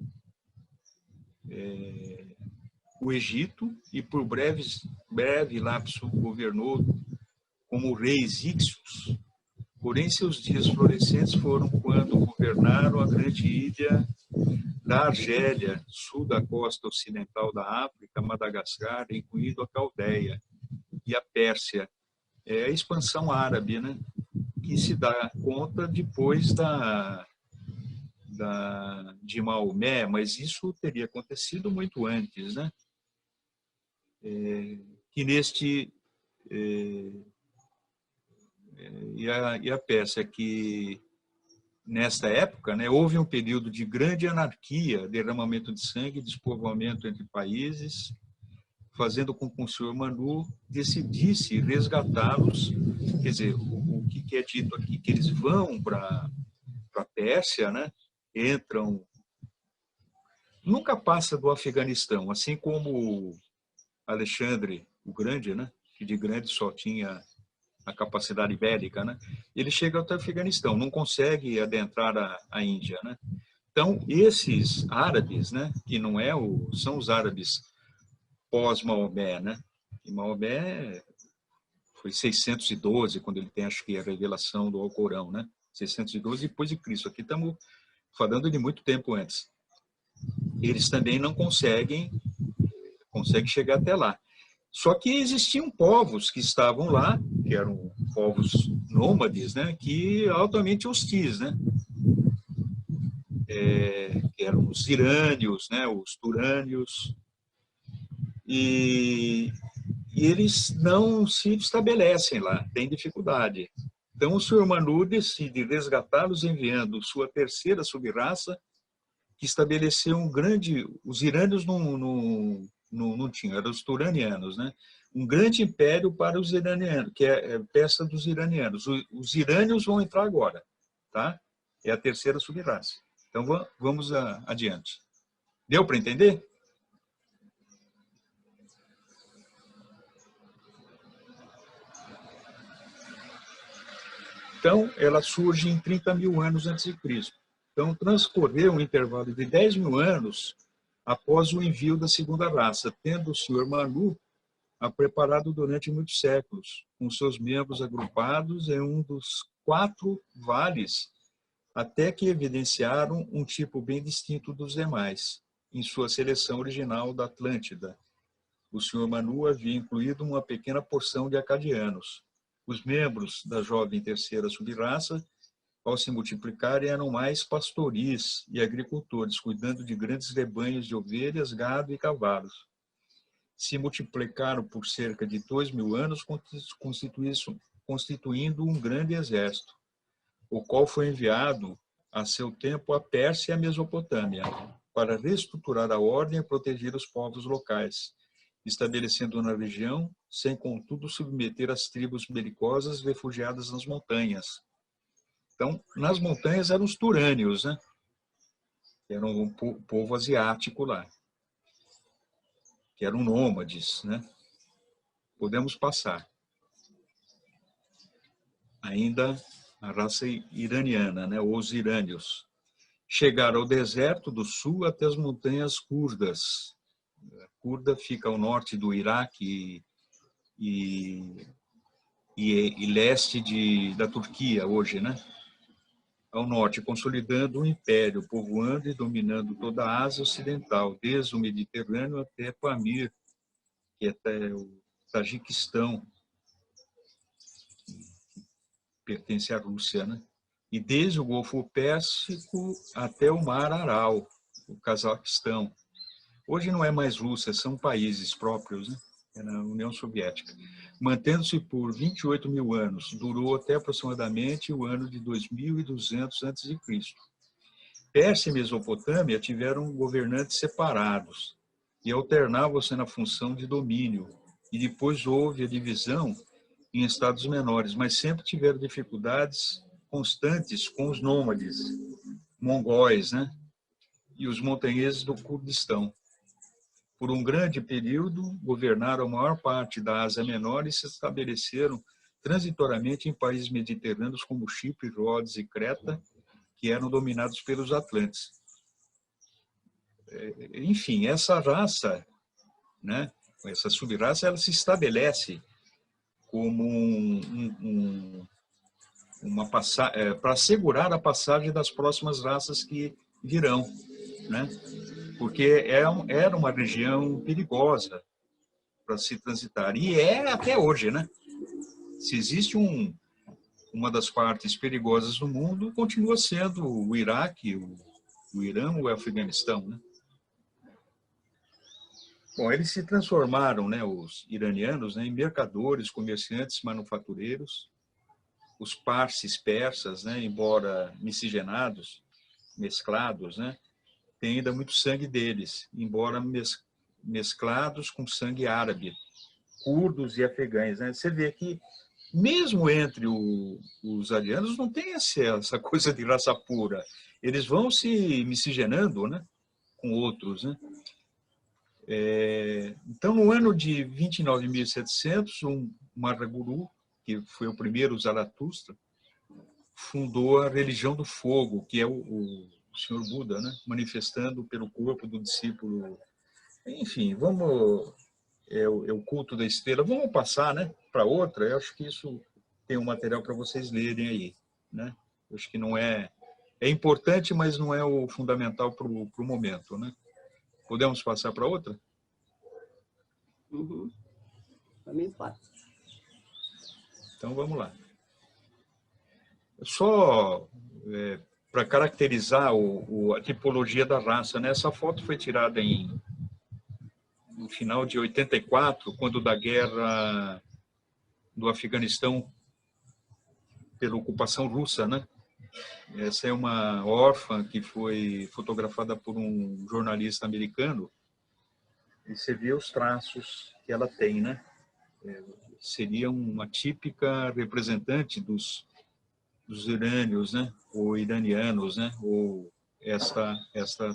o Egito e por breve lapso governou como reis íxios. Porém, seus dias florescentes foram quando governaram a grande ilha da Argélia, sul da costa ocidental da África, Madagascar, incluindo a Caldeia, e a Pérsia. É a expansão árabe, né? Que se dá conta depois de Maomé, mas isso teria acontecido muito antes, né? Que neste e a Pérsia, que nesta época, né, houve um período de grande anarquia, derramamento de sangue, despovoamento entre países, fazendo com que o senhor Manu decidisse resgatá-los. Quer dizer, o que é dito aqui, que eles vão para a Pérsia, né, entram, nunca passa do Afeganistão, assim como Alexandre o Grande, né, que de grande só tinha a capacidade bélica, né? Ele chega até o Afeganistão, não consegue adentrar a Índia, né? Então, esses árabes, né, que não são os árabes pós-Maomé, né? E Maomé foi 612, quando ele tem, acho que, a revelação do Alcorão, né? 612 depois de Cristo. Aqui estamos falando de muito tempo antes. Eles também não conseguem chegar até lá. Só que existiam povos que estavam lá, que eram povos nômades, né, que altamente hostis, né, que eram os irânios, né, os turânios, e eles não se estabelecem lá, têm dificuldade. Então o senhor Manu decide resgatá-los enviando sua terceira subraça, que estabeleceu um grande... Os irânios não tinham, eram os turanianos, né? Um grande império para os iranianos, que é peça dos iranianos. Os irânios vão entrar agora, tá? É a terceira subraça. Então vamos adiante. Deu para entender? Então, ela surge em 30 mil anos antes de Cristo. Então, transcorreu um intervalo de 10 mil anos após o envio da segunda raça, tendo o senhor Manu a preparado durante muitos séculos, com seus membros agrupados em um dos 4 vales, até que evidenciaram um tipo bem distinto dos demais, em sua seleção original da Atlântida. O senhor Manu havia incluído uma pequena porção de acadianos. Os membros da jovem terceira subraça, ao se multiplicarem, eram mais pastoris e agricultores, cuidando de grandes rebanhos de ovelhas, gado e cavalos. Se multiplicaram por cerca de 2 mil anos, constituindo um grande exército, o qual foi enviado a seu tempo à Pérsia e à Mesopotâmia, para reestruturar a ordem e proteger os povos locais, estabelecendo na região, sem contudo submeter as tribos belicosas refugiadas nas montanhas. Então, nas montanhas eram os turânios, né? Eram um povo asiático lá, que eram nômades, né? Podemos passar. Ainda a raça iraniana, né? Os irânios. Chegaram ao deserto do sul até as montanhas curdas. A Curda fica ao norte do Iraque e leste da Turquia hoje, né? Ao norte, consolidando o império, povoando e dominando toda a Ásia Ocidental, desde o Mediterrâneo até Pamir, que é até o Tajiquistão, que pertence à Rússia, né? E desde o Golfo Pérsico até o Mar Aral, o Cazaquistão. Hoje não é mais Rússia, são países próprios, né? É na União Soviética. Mantendo-se por 28 mil anos, durou até aproximadamente o ano de 2200 a.C. Pérsia e Mesopotâmia tiveram governantes separados e alternavam-se na função de domínio. E depois houve a divisão em estados menores, mas sempre tiveram dificuldades constantes com os nômades mongóis, né? E os montanheses do Kurdistão. Por um grande período, governaram a maior parte da Ásia Menor e se estabeleceram transitoriamente em países mediterrâneos como Chipre, Rhodes e Creta, que eram dominados pelos atlantes. Enfim, essa raça, né, essa subraça, ela se estabelece como uma passagem para assegurar a passagem das próximas raças que virão, né? Porque era uma região perigosa para se transitar. E é até hoje, né? Se existe uma das partes perigosas do mundo, continua sendo o Iraque, o Irã ou o Afeganistão, né? Bom, eles se transformaram, né, os iranianos, né, em mercadores, comerciantes, manufatureiros. Os parsis persas, né, embora miscigenados, mesclados, né, tem ainda muito sangue deles, embora mesclados com sangue árabe, curdos e afegães, né? Você vê que mesmo entre os arianos não tem essa coisa de raça pura. Eles vão se miscigenando, né, com outros, né? Então, no ano de 29.700, um Maraguru, que foi o primeiro Zaratustra, fundou a religião do fogo, que é o Senhor Buda, né? Manifestando pelo corpo do discípulo. Enfim, vamos... É o culto da estrela. Vamos passar, né, para outra. Eu acho que isso tem um material para vocês lerem aí, né? Eu acho que não é... É importante, mas não é o fundamental para o momento, né? Podemos passar para outra? Uhum. Também pode. Então, vamos lá. Só para caracterizar a tipologia da raça, né? Essa foto foi tirada no final de 84, quando da guerra do Afeganistão pela ocupação russa, né? Essa é uma órfã que foi fotografada por um jornalista americano e você vê os traços que ela tem, né? Seria uma típica representante dos irânios, né? Ou iranianos, né? Ou esta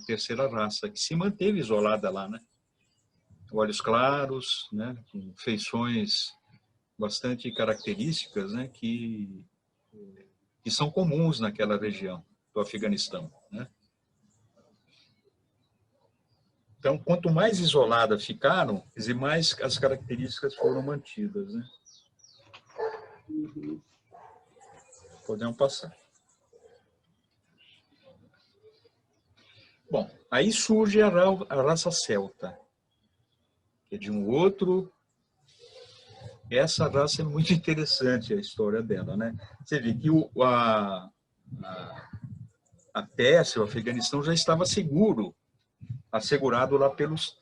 terceira raça que se manteve isolada lá, né? Olhos claros, né? Com feições bastante características, né? Que são comuns naquela região do Afeganistão, né? Então, quanto mais isoladas ficaram, quer dizer, mais as características foram mantidas, né? Uhum. Podemos passar. Bom, aí surge a raça celta, que é de um outro... Essa raça é muito interessante, a história dela, né? Você vê que a Pérsia, o Afeganistão, já estava assegurado lá pelos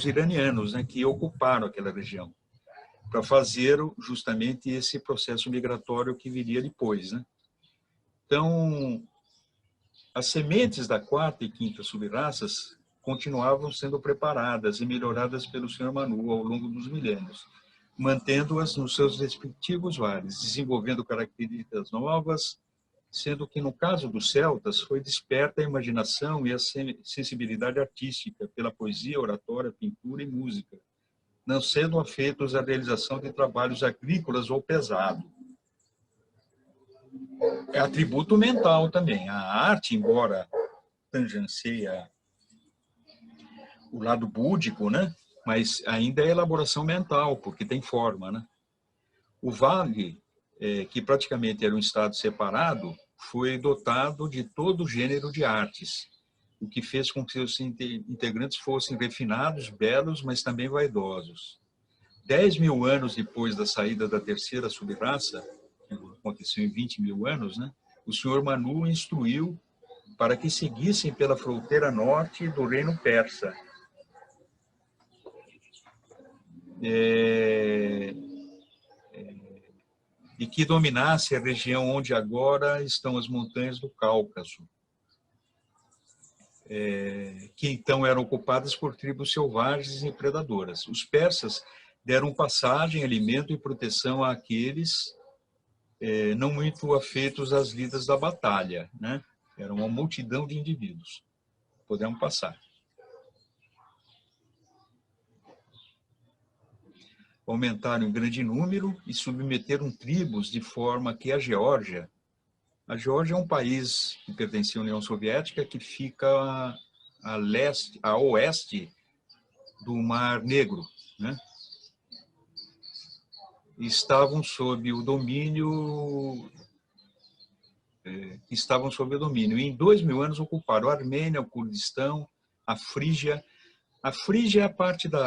iranianos, né, que ocuparam aquela região, para fazer justamente esse processo migratório que viria depois, né? Então, as sementes da quarta e quinta subraças continuavam sendo preparadas e melhoradas pelo Sr. Manu ao longo dos milênios, mantendo-as nos seus respectivos vales, desenvolvendo características novas, sendo que, no caso dos celtas, foi desperta a imaginação e a sensibilidade artística pela poesia, oratória, pintura e música, não sendo afeitos à realização de trabalhos agrícolas ou pesados. É atributo mental também. A arte, embora tangencie o lado búdico, né? Mas ainda é elaboração mental, porque tem forma, né? O vale, que praticamente era um estado separado, foi dotado de todo gênero de artes, o que fez com que seus integrantes fossem refinados, belos, mas também vaidosos. 10.000 anos depois da saída da terceira subraça, que aconteceu em 20.000 anos, né, o senhor Manu instruiu para que seguissem pela fronteira norte do reino persa. E que dominasse a região onde agora estão as montanhas do Cáucaso. que então eram ocupadas por tribos selvagens e predadoras. Os persas deram passagem, alimento e proteção àqueles não muito afeitos às lidas da batalha, né? Era uma multidão de indivíduos. Podemos passar. Aumentaram em grande número e submeteram tribos de forma que a Geórgia é um país que pertencia à União Soviética, que fica a oeste do Mar Negro, né? Estavam sob o domínio. Em 2000 anos ocuparam a Armênia, o Kurdistão, a Frígia. A Frígia é a parte do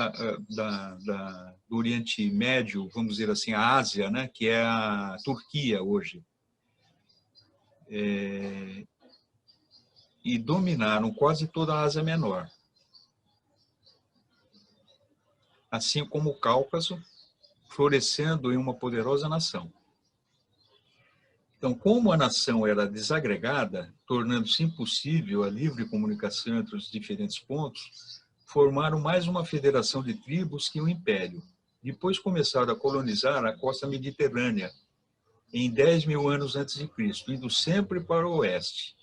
Oriente Médio, vamos dizer assim, a Ásia, né? Que é a Turquia hoje. E dominaram quase toda a Ásia Menor, assim como o Cáucaso, florescendo em uma poderosa nação. Então, como a nação era desagregada, tornando-se impossível a livre comunicação entre os diferentes pontos, formaram mais uma federação de tribos que um império. Depois começaram a colonizar a costa mediterrânea, em 10.000 anos antes de Cristo, indo sempre para o oeste,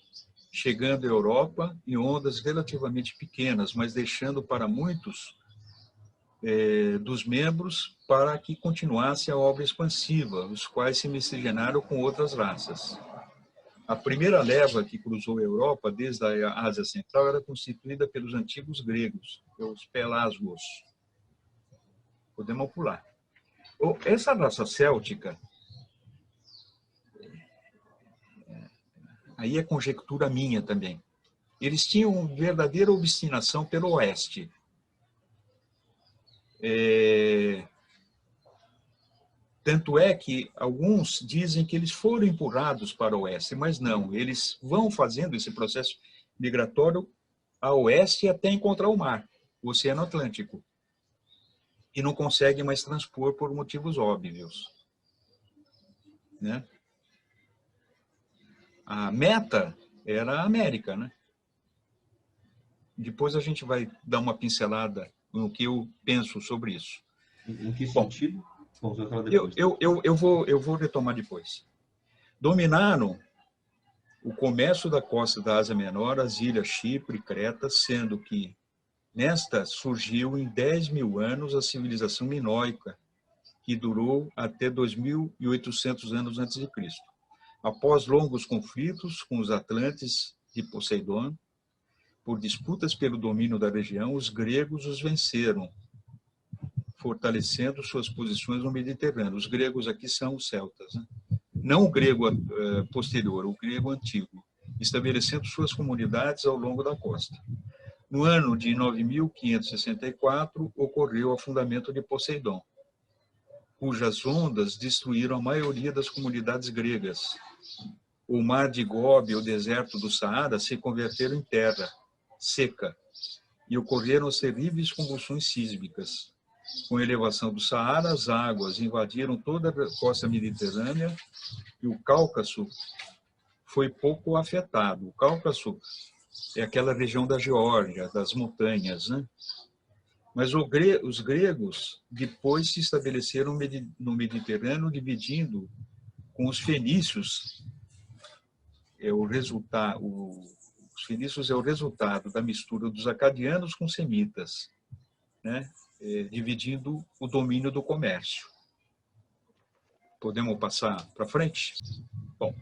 chegando à Europa em ondas relativamente pequenas, mas deixando para muitos dos membros para que continuasse a obra expansiva, os quais se miscigenaram com outras raças. A primeira leva que cruzou a Europa, desde a Ásia Central, era constituída pelos antigos gregos, os pelasgos. Podemos pular. Essa raça céltica, aí é conjectura minha também, eles tinham verdadeira obstinação pelo oeste. Tanto é que alguns dizem que eles foram empurrados para o oeste, mas não, eles vão fazendo esse processo migratório a oeste até encontrar o mar, o Oceano Atlântico, e não conseguem mais transpor por motivos óbvios, né? A meta era a América, né? Depois a gente vai dar uma pincelada no que eu penso sobre isso. Em que sentido? Bom, eu vou retomar depois. Dominaram o comércio da costa da Ásia Menor, as ilhas Chipre e Creta, sendo que nesta surgiu em 10.000 anos a civilização minoica, que durou até 2.800 anos antes de Cristo. Após longos conflitos com os atlantes de Poseidon, por disputas pelo domínio da região, os gregos os venceram, fortalecendo suas posições no Mediterrâneo. Os gregos aqui são os celtas, né? Não o grego posterior, o grego antigo, estabelecendo suas comunidades ao longo da costa. No ano de 9.564, ocorreu o afundamento de Poseidon, cujas ondas destruíram a maioria das comunidades gregas. O mar de Gobi e o deserto do Saara se converteram em terra seca e ocorreram as terríveis convulsões sísmicas. Com a elevação do Saara, as águas invadiram toda a costa mediterrânea e o Cáucaso foi pouco afetado. O Cáucaso é aquela região da Geórgia, das montanhas, né? Mas os gregos depois se estabeleceram no Mediterrâneo, dividindo com os fenícios. Os fenícios é o resultado da mistura dos acadianos com semitas, né? Dividindo o domínio do comércio. Podemos passar para frente? Bom,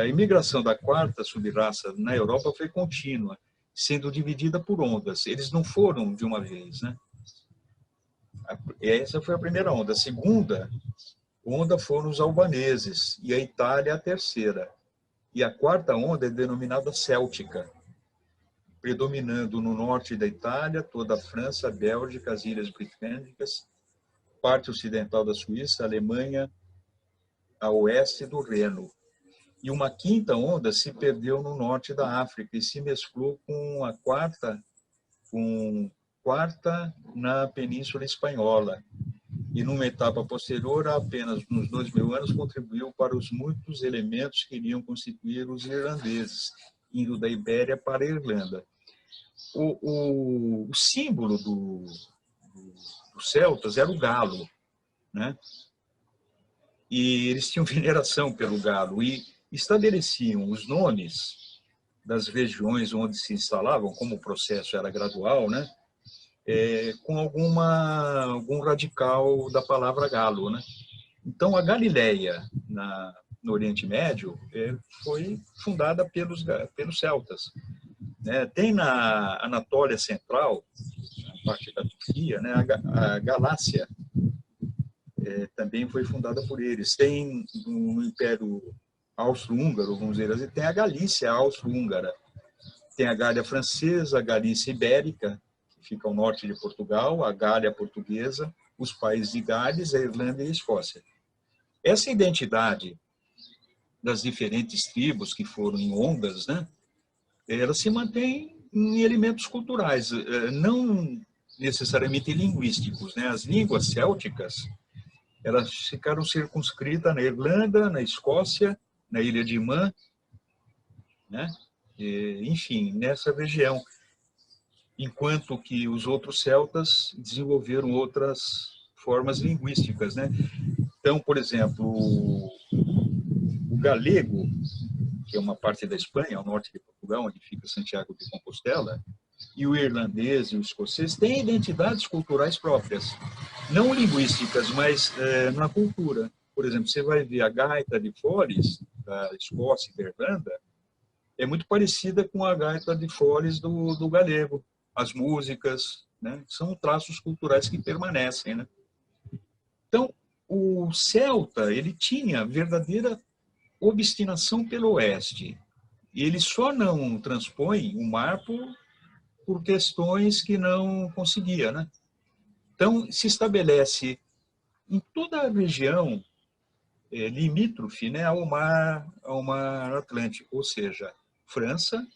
a imigração da quarta subraça na Europa foi contínua, sendo dividida por ondas. Eles não foram de uma vez, né? Essa foi a primeira onda. A segunda onda foram os albaneses, e a Itália a terceira. E a quarta onda é denominada céltica, predominando no norte da Itália, toda a França, a Bélgica, as Ilhas Britânicas, parte ocidental da Suíça, a Alemanha, a oeste do Reno. E uma quinta onda se perdeu no norte da África e se mesclou com a quarta na Península Espanhola. E numa etapa posterior, apenas nos 2.000 anos, contribuiu para os muitos elementos que iriam constituir os irlandeses, indo da Ibéria para a Irlanda. o símbolo dos celtas era o galo, né? E eles tinham veneração pelo galo e estabeleciam os nomes das regiões onde se instalavam, como o processo era gradual, né? Com algum radical da palavra galo, né? Então, a Galileia, no Oriente Médio, foi fundada pelos celtas, né? Tem na Anatólia Central, na parte da Turquia, né? A Galácia também foi fundada por eles. Tem no Império Austro-Húngaro, vamos dizer assim, tem a Galícia Austro-Húngara, tem a Gália Francesa, a Galícia Ibérica, que fica ao norte de Portugal, a Gália Portuguesa, os países de Gales, a Irlanda e a Escócia. Essa identidade das diferentes tribos que foram em ondas, né, ela se mantém em elementos culturais, não necessariamente linguísticos, né? As línguas célticas, elas ficaram circunscritas na Irlanda, na Escócia, na Ilha de Man, né? Enfim, nessa região, enquanto que os outros celtas desenvolveram outras formas linguísticas, né? Então, por exemplo, o galego, que é uma parte da Espanha, ao norte de Portugal, onde fica Santiago de Compostela, e o irlandês e o escocês têm identidades culturais próprias, não linguísticas, mas na cultura. Por exemplo, você vai ver a gaita de foles da Escócia e da Irlanda, é muito parecida com a gaita de foles do galego. As músicas, né, são traços culturais que permanecem, né? Então, o celta, ele tinha verdadeira obstinação pelo oeste. E ele só não transpõe o mar por questões que não conseguia, né? Então, se estabelece em toda a região limítrofe, né, ao mar Atlântico, ou seja, França,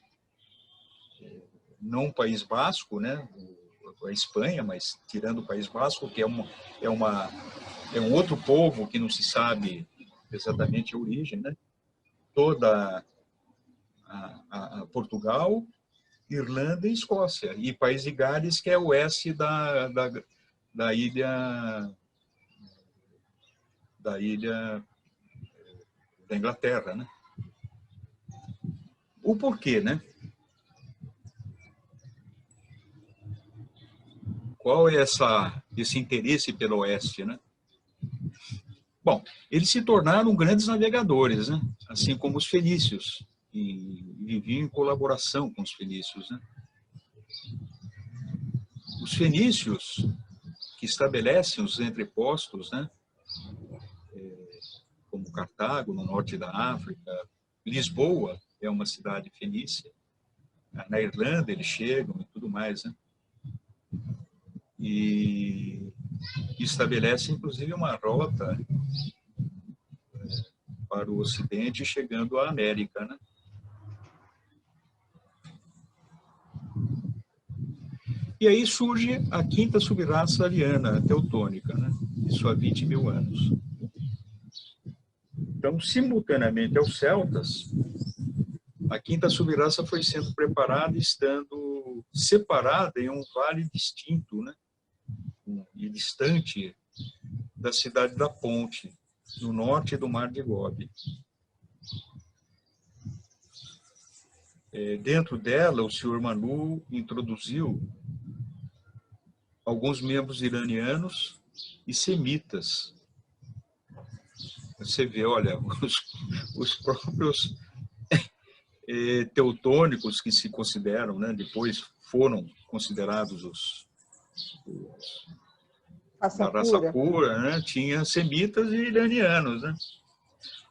não o País Basco, né, a Espanha, mas tirando o País Basco, que é um outro povo que não se sabe exatamente a origem, né? Toda a Portugal, Irlanda e Escócia, e País de Gales, que é o oeste da ilha da Inglaterra, né? O porquê, né? Qual é esse interesse pelo oeste, né? Bom, eles se tornaram grandes navegadores, né? Assim como os fenícios, e viviam em colaboração com os fenícios, né? Os fenícios, que estabelecem os entrepostos, né? Como Cartago, no norte da África, Lisboa é uma cidade fenícia, na Irlanda eles chegam e tudo mais, né? E estabelece, inclusive, uma rota para o Ocidente, chegando à América, né? E aí surge a quinta subraça ariana, teutônica, né? Isso há 20 mil anos. Então, simultaneamente aos celtas, a quinta subraça foi sendo preparada, estando separada em um vale distinto, né? E distante da cidade da Ponte, no norte do Mar de Gobi. Dentro dela, o senhor Manu introduziu alguns membros iranianos e semitas. Você vê, olha, os próprios teutônicos que se consideram, né, depois foram considerados da raça pura, né, tinha semitas e iranianos, né,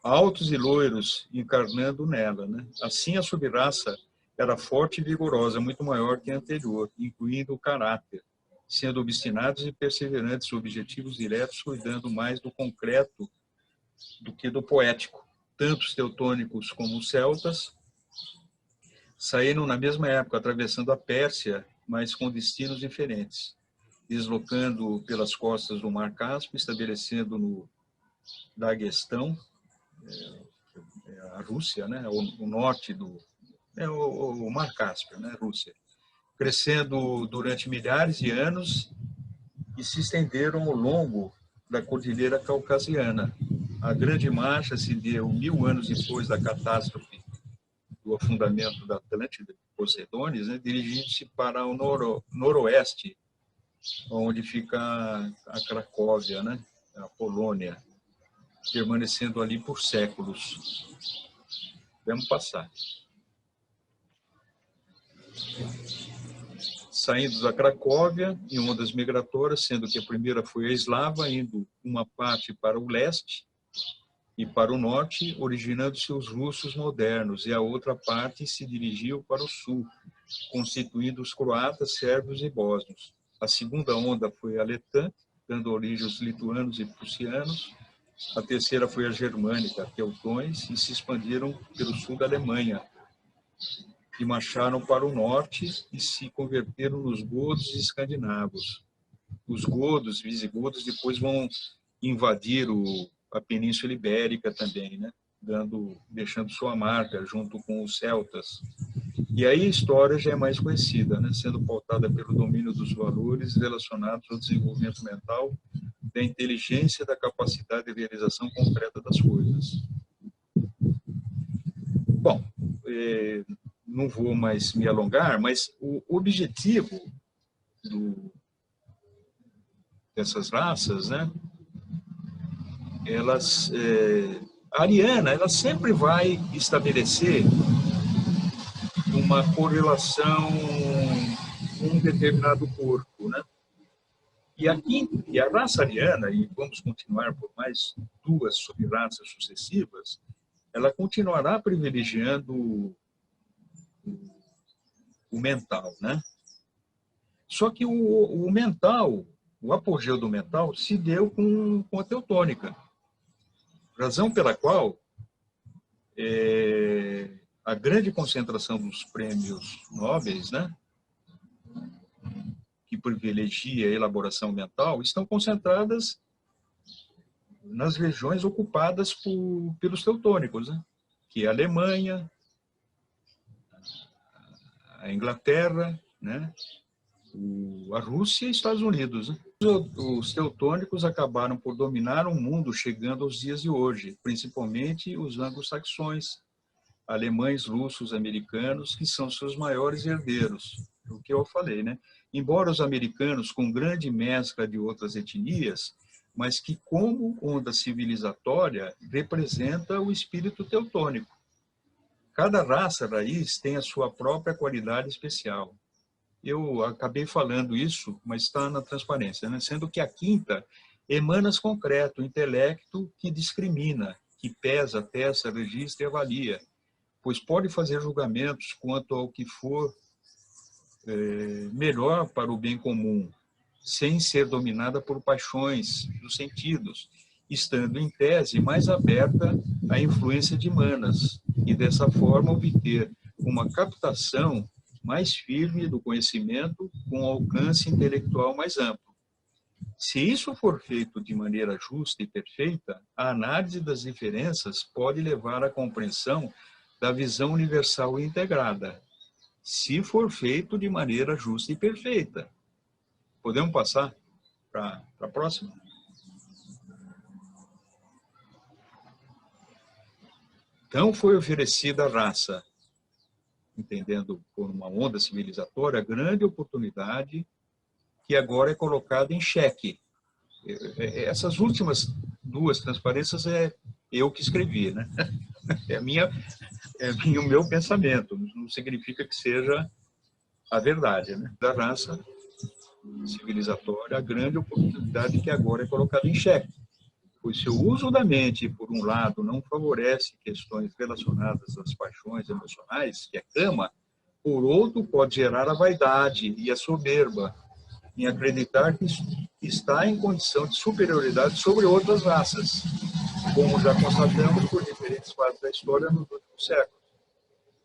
altos e loiros encarnando nela, né. Assim, a subraça era forte e vigorosa, muito maior que a anterior, incluindo o caráter, sendo obstinados e perseverantes, objetivos diretos, cuidando mais do concreto do que do poético. Tanto os teutônicos como os celtas saíram na mesma época, atravessando a Pérsia, mas com destinos diferentes, deslocando pelas costas do Mar Cáspio, estabelecendo no Daguestão, a Rússia, né, o norte do o Mar Cáspio, né, Rússia, crescendo durante milhares de anos e se estenderam ao longo da Cordilheira Caucasiana. A Grande Marcha se deu 1000 anos depois da catástrofe do afundamento da Atlântida, de Poseidones, né, dirigindo-se para o noroeste, onde fica a Cracóvia, né, a Polônia, permanecendo ali por séculos. Vamos passar. Saindo da Cracóvia, em ondas migratórias, sendo que a primeira foi a eslava, indo uma parte para o leste e para o norte, originando-se os russos modernos, e a outra parte se dirigiu para o sul, constituindo os croatas, sérvios e bósnios. A segunda onda foi a letã, dando origem aos lituanos e prussianos. A terceira foi a germânica, teutões, e se expandiram pelo sul da Alemanha, e marcharam para o norte e se converteram nos godos e escandinavos. Os godos, visigodos, depois vão invadir a Península Ibérica também, né? Deixando sua marca junto com os celtas. E aí a história já é mais conhecida, né? Sendo pautada pelo domínio dos valores relacionados ao desenvolvimento mental, da inteligência e da capacidade de realização concreta das coisas. Bom, não vou mais me alongar, mas o objetivo dessas raças, né? A ariana, ela sempre vai estabelecer uma correlação com um determinado corpo, né? E a raça ariana, e vamos continuar por mais 2 sub-raças sucessivas, ela continuará privilegiando o mental, né? Só que o mental, o apogeu do mental, se deu com a teutônica, razão pela qual a grande concentração dos prêmios nobres, né, que privilegia a elaboração mental, estão concentradas nas regiões ocupadas pelos teutônicos, né, que é a Alemanha, a Inglaterra, né, a Rússia e Estados Unidos, né? Os teutônicos acabaram por dominar o mundo chegando aos dias de hoje, principalmente os anglo-saxões, alemães, russos, americanos, que são seus maiores herdeiros, o que eu falei, né? Embora os americanos com grande mescla de outras etnias, mas que como onda civilizatória representa o espírito teutônico. Cada raça raiz tem a sua própria qualidade especial. Eu acabei falando isso, mas está na transparência, né? Sendo que a quinta emana concreto, o intelecto que discrimina, que pesa, testa, registra e avalia, pois pode fazer julgamentos quanto ao que for melhor para o bem comum, sem ser dominada por paixões dos sentidos, estando em tese mais aberta à influência de manas, e dessa forma obter uma captação mais firme do conhecimento com alcance intelectual mais amplo. Se isso for feito de maneira justa e perfeita, a análise das diferenças pode levar à compreensão da visão universal e integrada. Se for feito de maneira justa e perfeita. Podemos passar para a próxima? Então foi oferecida a raça, entendendo por uma onda civilizatória, grande oportunidade que agora é colocada em xeque. Essas últimas 2 transparências é eu que escrevi, né? O meu pensamento, não significa que seja a verdade, né? Da raça civilizatória, a grande oportunidade que agora é colocada em xeque. Pois se o uso da mente, por um lado, não favorece questões relacionadas às paixões emocionais, que é cama, por outro, pode gerar a vaidade e a soberba, em acreditar que está em condição de superioridade sobre outras raças, como já constatamos por diferentes fatos da história nos últimos séculos.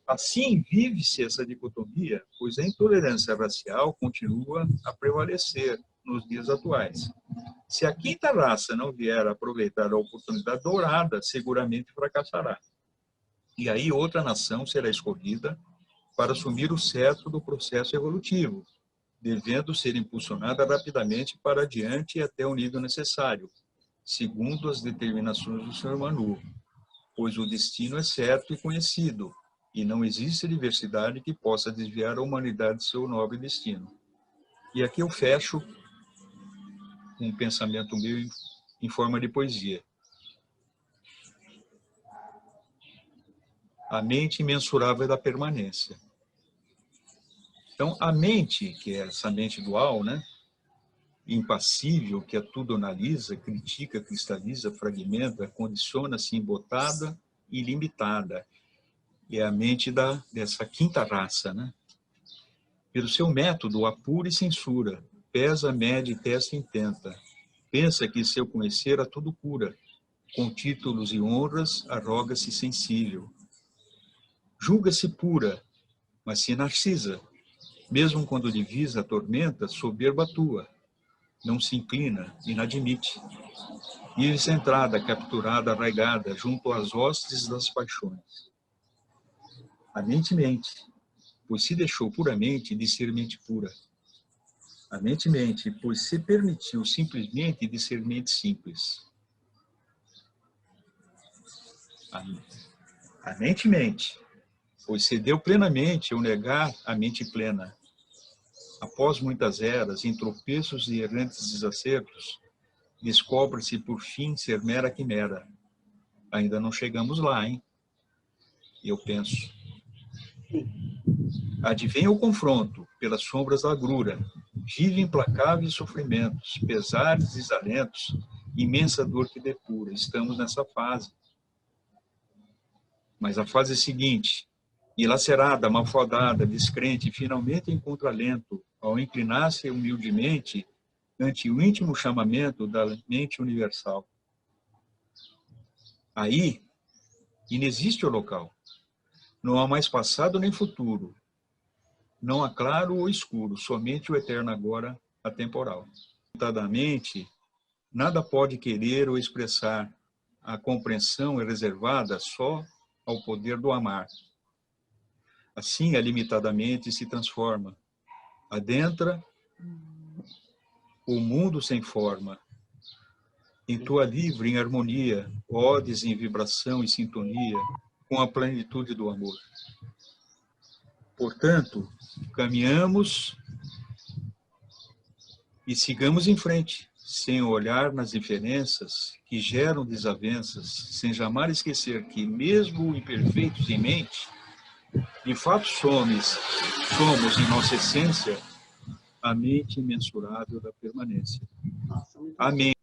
Assim, vive-se essa dicotomia, pois a intolerância racial continua a prevalecer nos dias atuais. Se a quinta raça não vier a aproveitar a oportunidade dourada, seguramente fracassará. E aí outra nação será escolhida para assumir o cetro do processo evolutivo, devendo ser impulsionada rapidamente para adiante até o nível necessário, segundo as determinações do Sr. Manu, pois o destino é certo e conhecido, e não existe diversidade que possa desviar a humanidade de seu nobre destino. E aqui eu fecho um pensamento meu em forma de poesia. A mente imensurável da permanência. Então, a mente, que é essa mente dual, né? Impassível, que a tudo analisa, critica, cristaliza, fragmenta, condiciona-se embotada e limitada. É a mente dessa quinta raça, né? Pelo seu método, apura e censura, pesa, mede, testa e intenta. Pensa que seu conhecer a tudo cura, com títulos e honras, arroga-se sensível. Julga-se pura, mas se narcisa. Mesmo quando divisa a tormenta, soberba atua. Não se inclina, inadmite. Vive centrada, capturada, arraigada, junto às hostes das paixões. A mente mente, pois se deixou puramente de ser mente pura. A mente mente, pois se permitiu simplesmente de ser mente simples. A mente mente, pois cedeu plenamente ao negar a mente plena. Após muitas eras, em tropeços e errantes desacertos, descobre-se por fim ser mera quimera. Ainda não chegamos lá, hein? Eu penso. Advém o confronto, pelas sombras da agrura, vive implacáveis sofrimentos, pesares, desalentos, imensa dor que depura. Estamos nessa fase. Mas a fase seguinte, dilacerada, malfadada, descrente, finalmente encontra alento, ao inclinar-se humildemente ante o íntimo chamamento da mente universal. Aí, inexiste o local. Não há mais passado nem futuro. Não há claro ou escuro, somente o eterno agora, atemporal. Limitadamente, nada pode querer ou expressar. A compreensão é reservada só ao poder do amar. Assim, limitadamente se transforma. Adentra o mundo sem forma. Intua livre em harmonia, odes em vibração e sintonia com a plenitude do amor. Portanto, caminhamos e sigamos em frente, sem olhar nas diferenças que geram desavenças, sem jamais esquecer que, mesmo imperfeitos em mente, de fato somos em nossa essência, a mente imensurável da permanência. Amém.